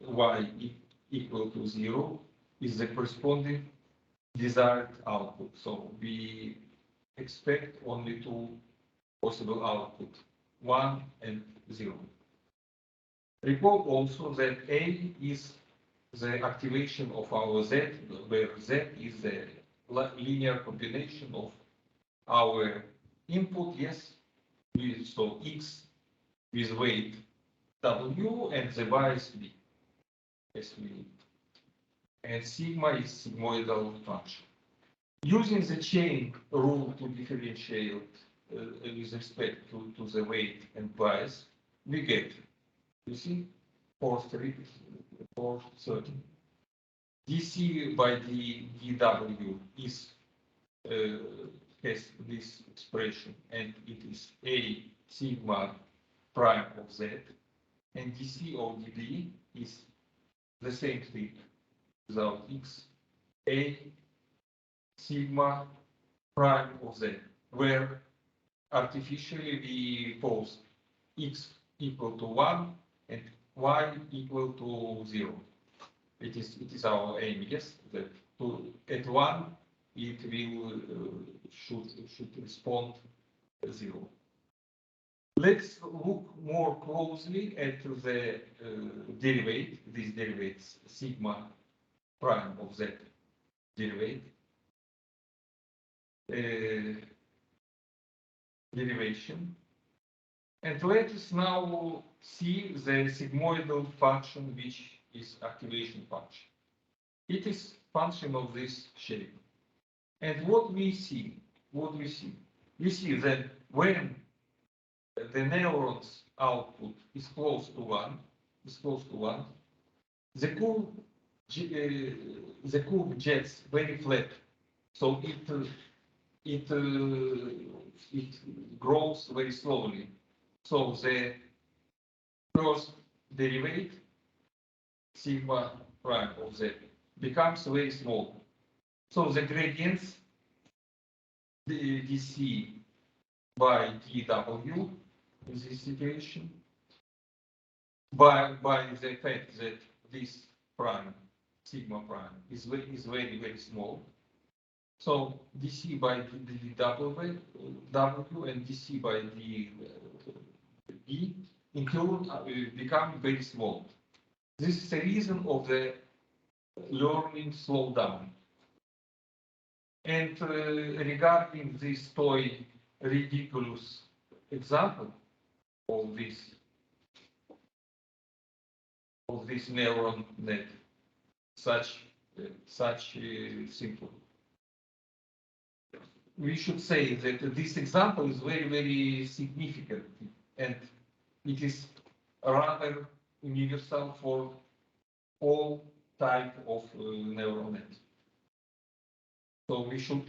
y equal to 0 is the corresponding desired output. So we expect only two possible output, 1 and 0. Recall also that A is the activation of our Z, where Z is the linear combination of our input, yes, so X with weight W and the Y is B, as we, and sigma is sigmoidal function. Using the chain rule to differentiate with respect to the weight and bias, we get, you see, 430. dc by dw is has this expression, and it is a sigma prime of z, and dc of dv is the same thing without x, a sigma prime of z, where artificially we pose x equal to 1 and y equal to 0. It is our aim, yes, that at 1 it will should respond 0. Let's look more closely at the derivative, this derivative sigma prime of z derivative. Derivation, and let us now see the sigmoidal function, which is activation function. It is function of this shape, and what we see, we see that when the neuron's output is close to 1, the curve gets very flat, so it grows very slowly. So the first derivative, sigma prime of z, becomes very small. So the gradients dc by dw in this situation, by the fact that this prime, sigma prime, is very, very small. So dc by dw and dc by db in turn become very small. This is the reason of the learning slowdown. And regarding this toy ridiculous example of this neuron net, such simple, we should say that this example is very, very significant, and it is rather universal for all type of neural net. So we should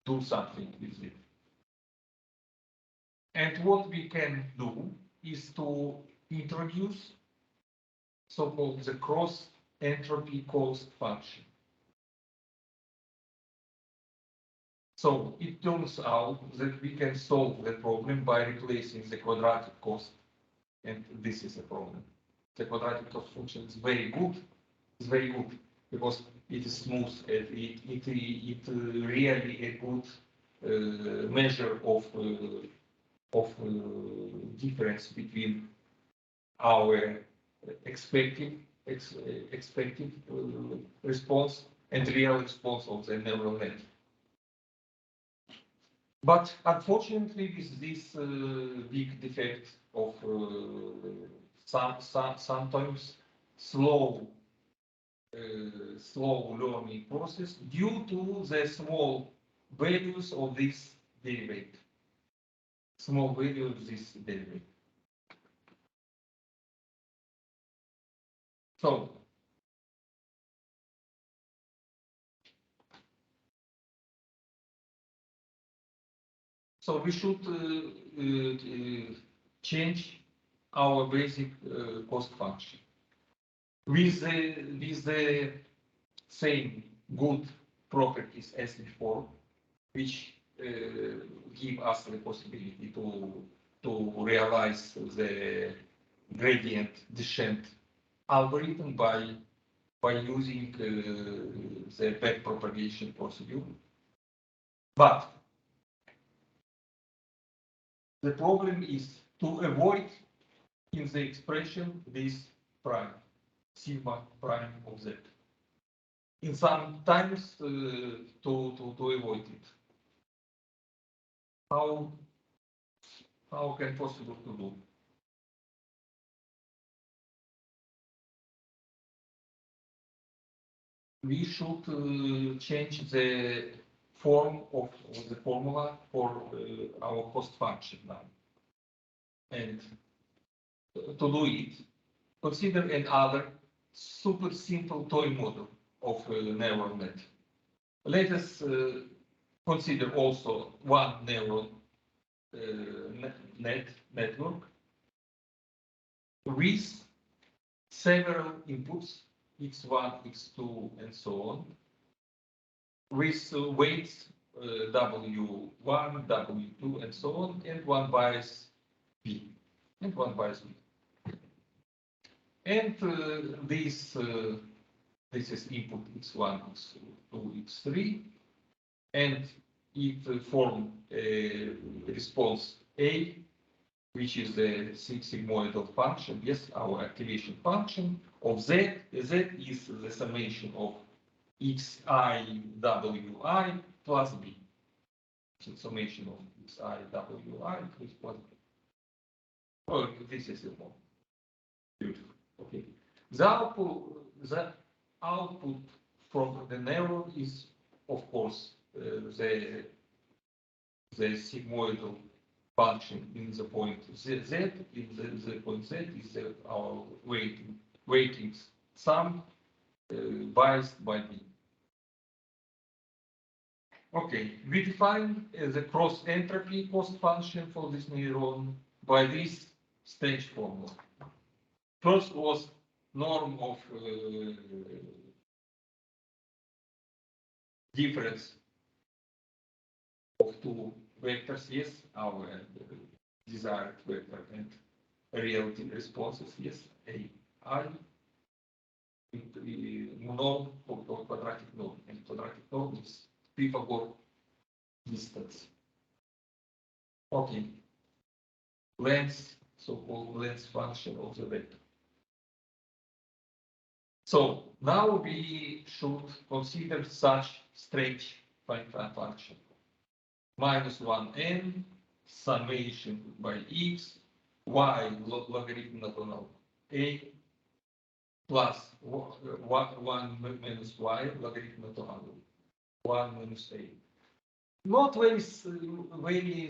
do something with it. And what we can do is to introduce so-called the cross entropy cost function. So it turns out that we can solve the problem by replacing the quadratic cost, and this is a problem. The quadratic cost function is very good. It's very good because it is smooth. It really a good measure of difference between our expected response and real response of the neural net. But unfortunately, with this big defect of sometimes slow learning process due to the small values of this derivative. Small value of this derivative. So So we should change our basic cost function with the same good properties as before, which give us the possibility to realize the gradient descent algorithm by using the backpropagation procedure. But the problem is to avoid in the expression this prime, sigma prime of z. In some times to avoid it. How can possible to do? We should change the form of the formula for our cost function now. And to do it, consider another super simple toy model of neural net. Let us consider also one neural network with several inputs, x1, x2, and so on, with weights w1, w2, and so on, and one bias b, and one bias b. And this is input x1, x2, x3, and it forms a response A, which is the sigmoidal function, yes, our activation function of Z. Z is the summation of xi wi plus b. So summation of xi wi plus b. Oh, this is it. Beautiful. Okay. The output from the neuron is, of course, the sigmoidal function in the point z. In the point z is our weighting sum biased by b. Okay, we define the cross entropy cost function for this neuron by this stage formula. First was norm of difference of two vectors, yes, our desired vector and relative responses, yes, AI, norm of quadratic norm, and quadratic norm is Pythagore distance. Okay, length, so-called length function of the vector. So now we should consider such strange function. -1n summation by x, y logarithm natural a plus 1 minus y logarithm natural 1 minus a. Not very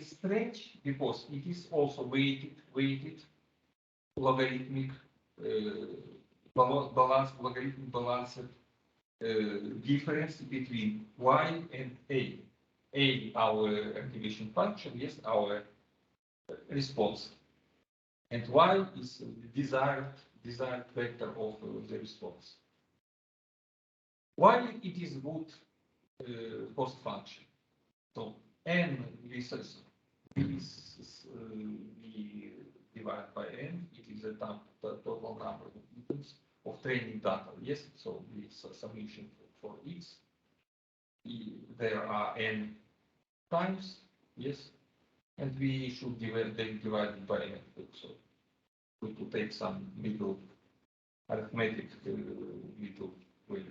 strange because it is also weighted logarithmic balanced difference between y and a. A, our activation function, yes, our response, and y is the desired vector of the response. Why it is good cost function? So n we divide by n. It is the total number of inputs of training data. Yes, so this summation for x. There are n times, yes, and we should divide it by n. So we could take some middle arithmetic middle way.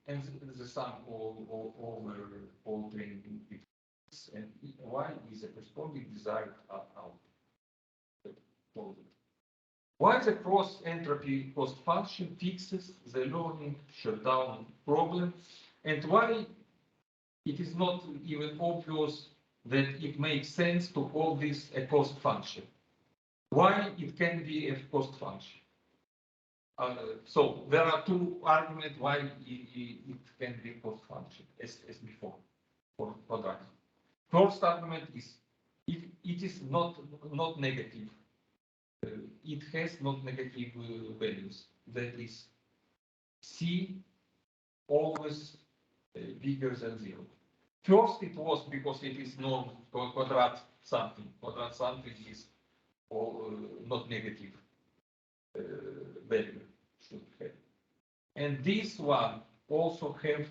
And the sum over all training inputs and y is a corresponding desired output. Why the cross entropy cost function fixes the learning shutdown problem, and why it is not even obvious that it makes sense to call this a cost function. Why it can be a cost function? So there are two arguments why it can be cost function as before. for quadratic. First argument is if it is not negative, it has not negative values. That is, C always bigger than 0. First, it was because it is norm quadrat something. Quadrat something is not negative value should have. And this one also have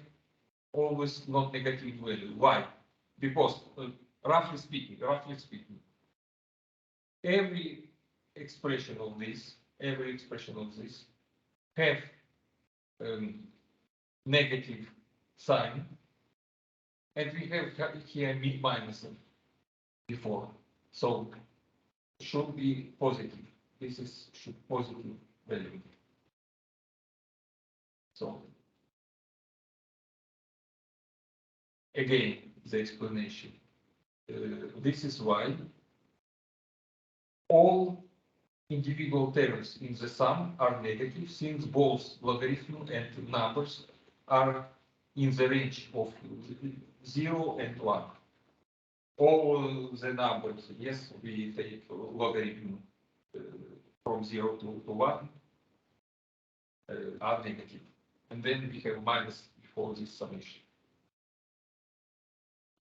always not negative value. Why? Because roughly speaking, every expression of this have negative sign, and we have here minus before, so should be positive. This is positive value. So again, the explanation. This is why all individual terms in the sum are negative, since both logarithm and numbers are in the range of 0 and 1. All the numbers, yes, we take logarithm from 0 to 1 are negative. And then we have minus before this summation.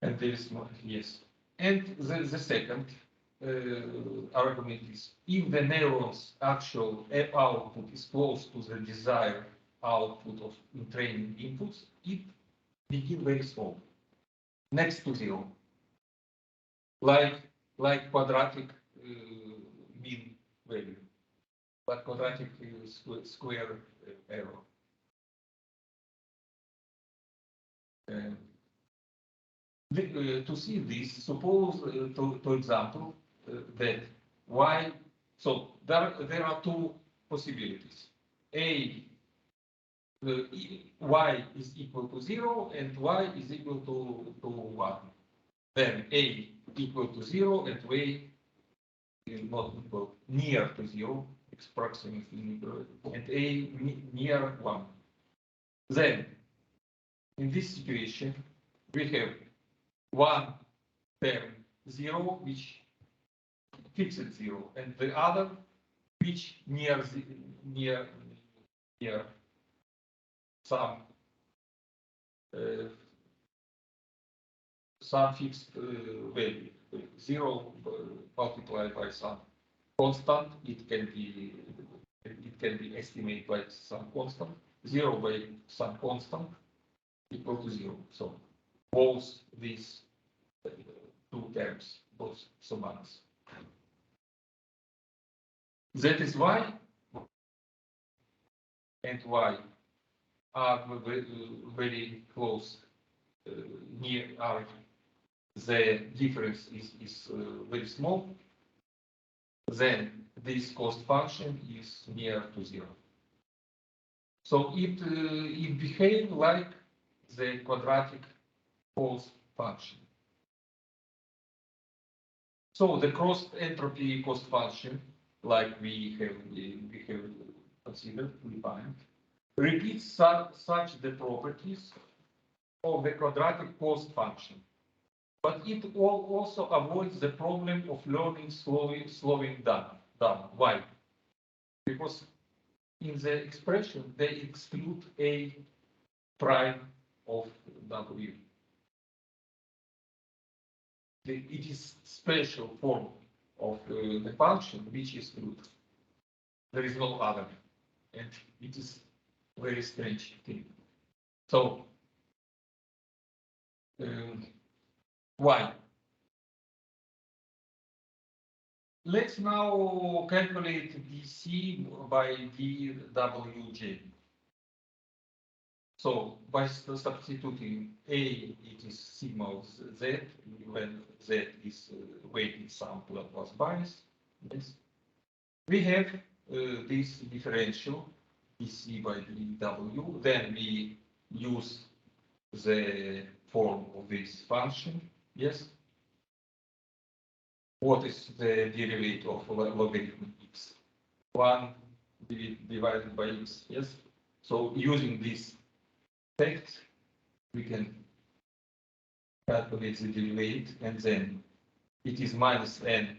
And there is more, yes. And the second argument is, if the neuron's actual output is close to the desired output of training inputs, it begins very small, next to 0, like quadratic mean value, but quadratic square error. To see this, suppose, to example, that y, so there are two possibilities. A, y is equal to 0 and y is equal to 1. Then A equal to 0 and y is not equal, near to 0, approximately, and A near 1. Then, in this situation, we have one term 0, which fixed 0, and the other which near some fixed value, 0 multiplied by some constant. It can be estimated by some constant. 0 by some constant equal to 0. So both these two terms, both summands. That is why and y are very close, near are. The difference is very small. Then this cost function is near to 0. So it behaves like the quadratic cost function. So the cross entropy cost function, like we have considered, defined, repeats such the properties of the quadratic cost function. But it also avoids the problem of learning slowing down. Why? Because in the expression they exclude a prime of W. It is special form of the function which is good. There is no other, and it is very strange thing. So why? Let's now calculate dc by dwj. So by substituting a, it is sigma of z, when z is weighted sum plus bias. Yes. We have this differential dc by dw. Then we use the form of this function. Yes. What is the derivative of logarithm x? 1 divided by x. Yes. So using this fact, we can calculate the derivate, and then it is minus n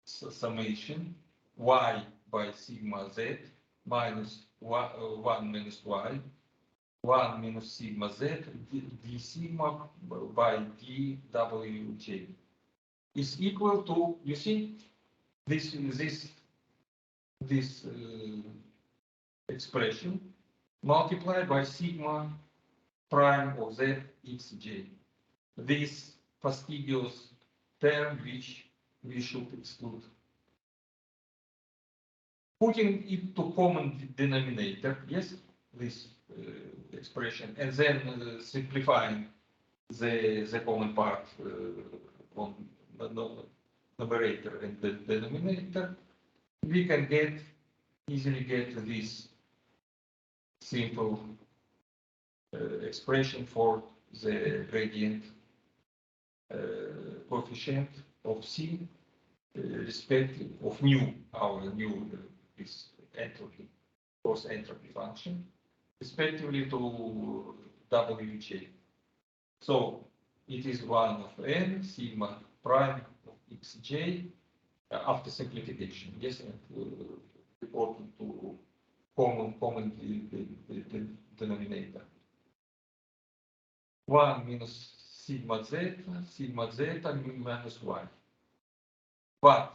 summation y by sigma z minus 1 minus y, 1 minus sigma z d sigma by dwj is equal to, you see, this expression multiplied by sigma prime of z xj. This fastidious term which we should exclude. Putting it to common denominator, yes, this expression, and then simplifying the common part on the numerator and the denominator, we can easily get this simple expression for the gradient coefficient of C respective of our new this entropy, cross entropy function, respectively to Wj. So it is 1 of n sigma prime of xj after simplification. Yes, and reporting to common denominator. 1 minus sigma zeta minus y. But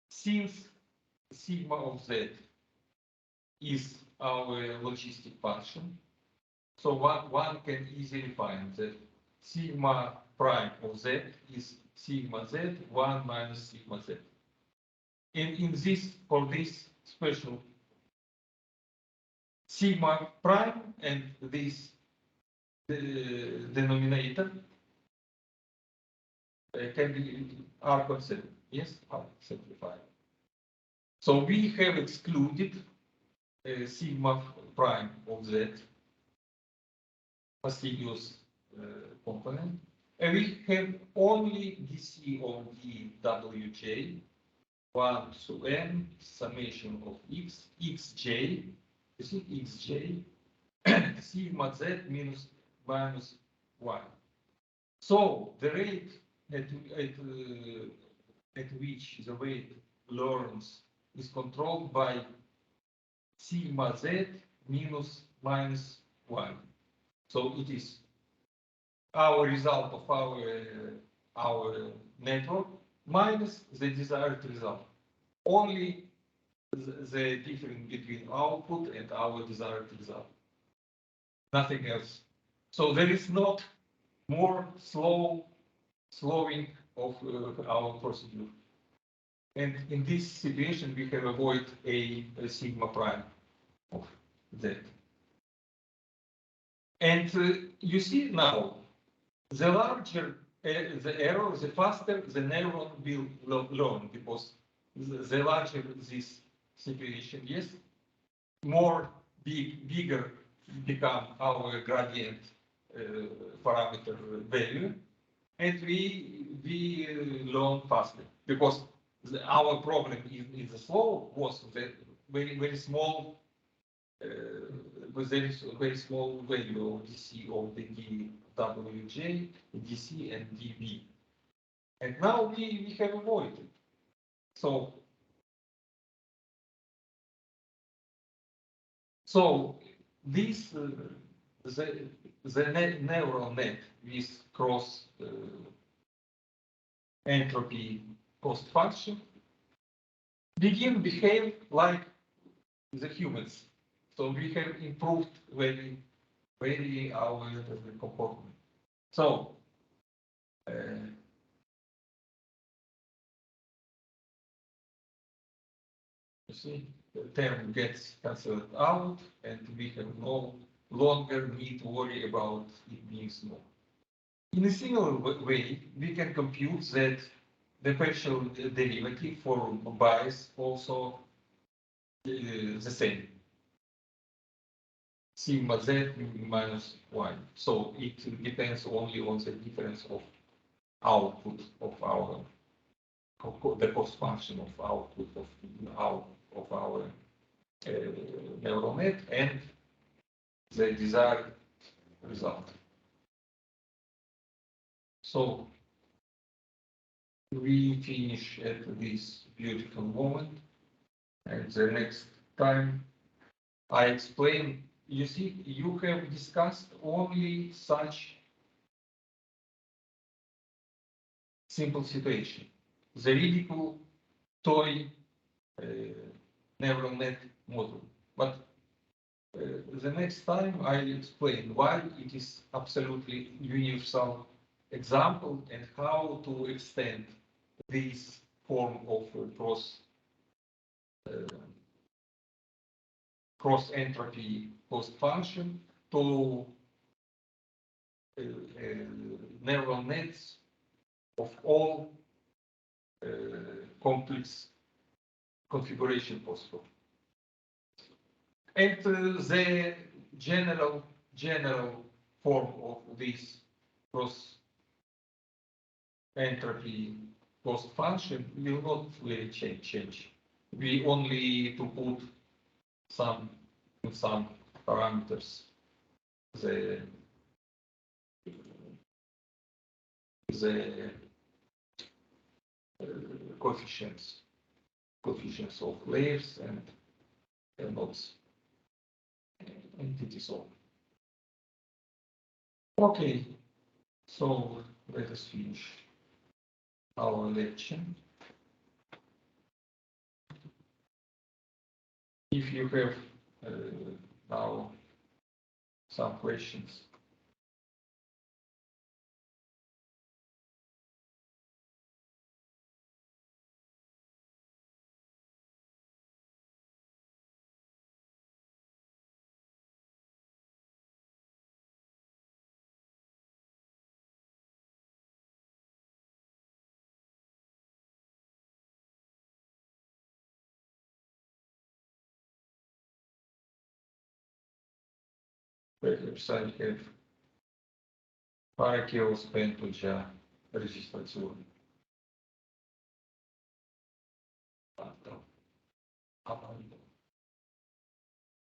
since sigma of z is our logistic function, so one can easily find that sigma prime of z is sigma z 1 minus sigma z. And in this, for this special sigma prime and this denominator are considered, yes, are simplified. So we have excluded sigma prime of z fastidious component, and we have only dc of dwj 1 to n summation of x xj, you see xj sigma z minus y. So the rate at which the weight learns is controlled by sigma z minus minus y. So it is our result of our network minus the desired result. Only the difference between output and our desired result. Nothing else. So there is not more slowing of our procedure. And in this situation, we have avoid a sigma prime of z. And you see now, the larger the error, the faster the neuron will learn, because the larger this situation, yes, more bigger become our gradient parameter value, and we learn faster, because our problem in the flow was that very small very small value of dc of the dwj, dc and db, and now we have avoided. So this the neural net with cross entropy cost function behave like the humans. So we have improved very our comportment. So you see, the term gets cancelled out, and we have no longer need to worry about it being small. In a similar way, we can compute that the partial derivative for bias also the same. Sigma z minus y. So it depends only on the difference of output of the cost function of output of our neural net and the desired result. So we finish at this beautiful moment, and the next time I explain. You see, you have discussed only such simple situation. The ridicule toy neural net model. But the next time I'll explain why it is absolutely universal example and how to extend this form of cross entropy cost function to neural nets of all complex configuration possible. And the general form of this cross entropy cost function will not really change. We only to put some parameters the coefficients of layers and nodes entities of. Okay, so let us finish our lecture. If you have now some questions. Perhaps I have pare che ho spento già la registrazione. Fatto. Avanti.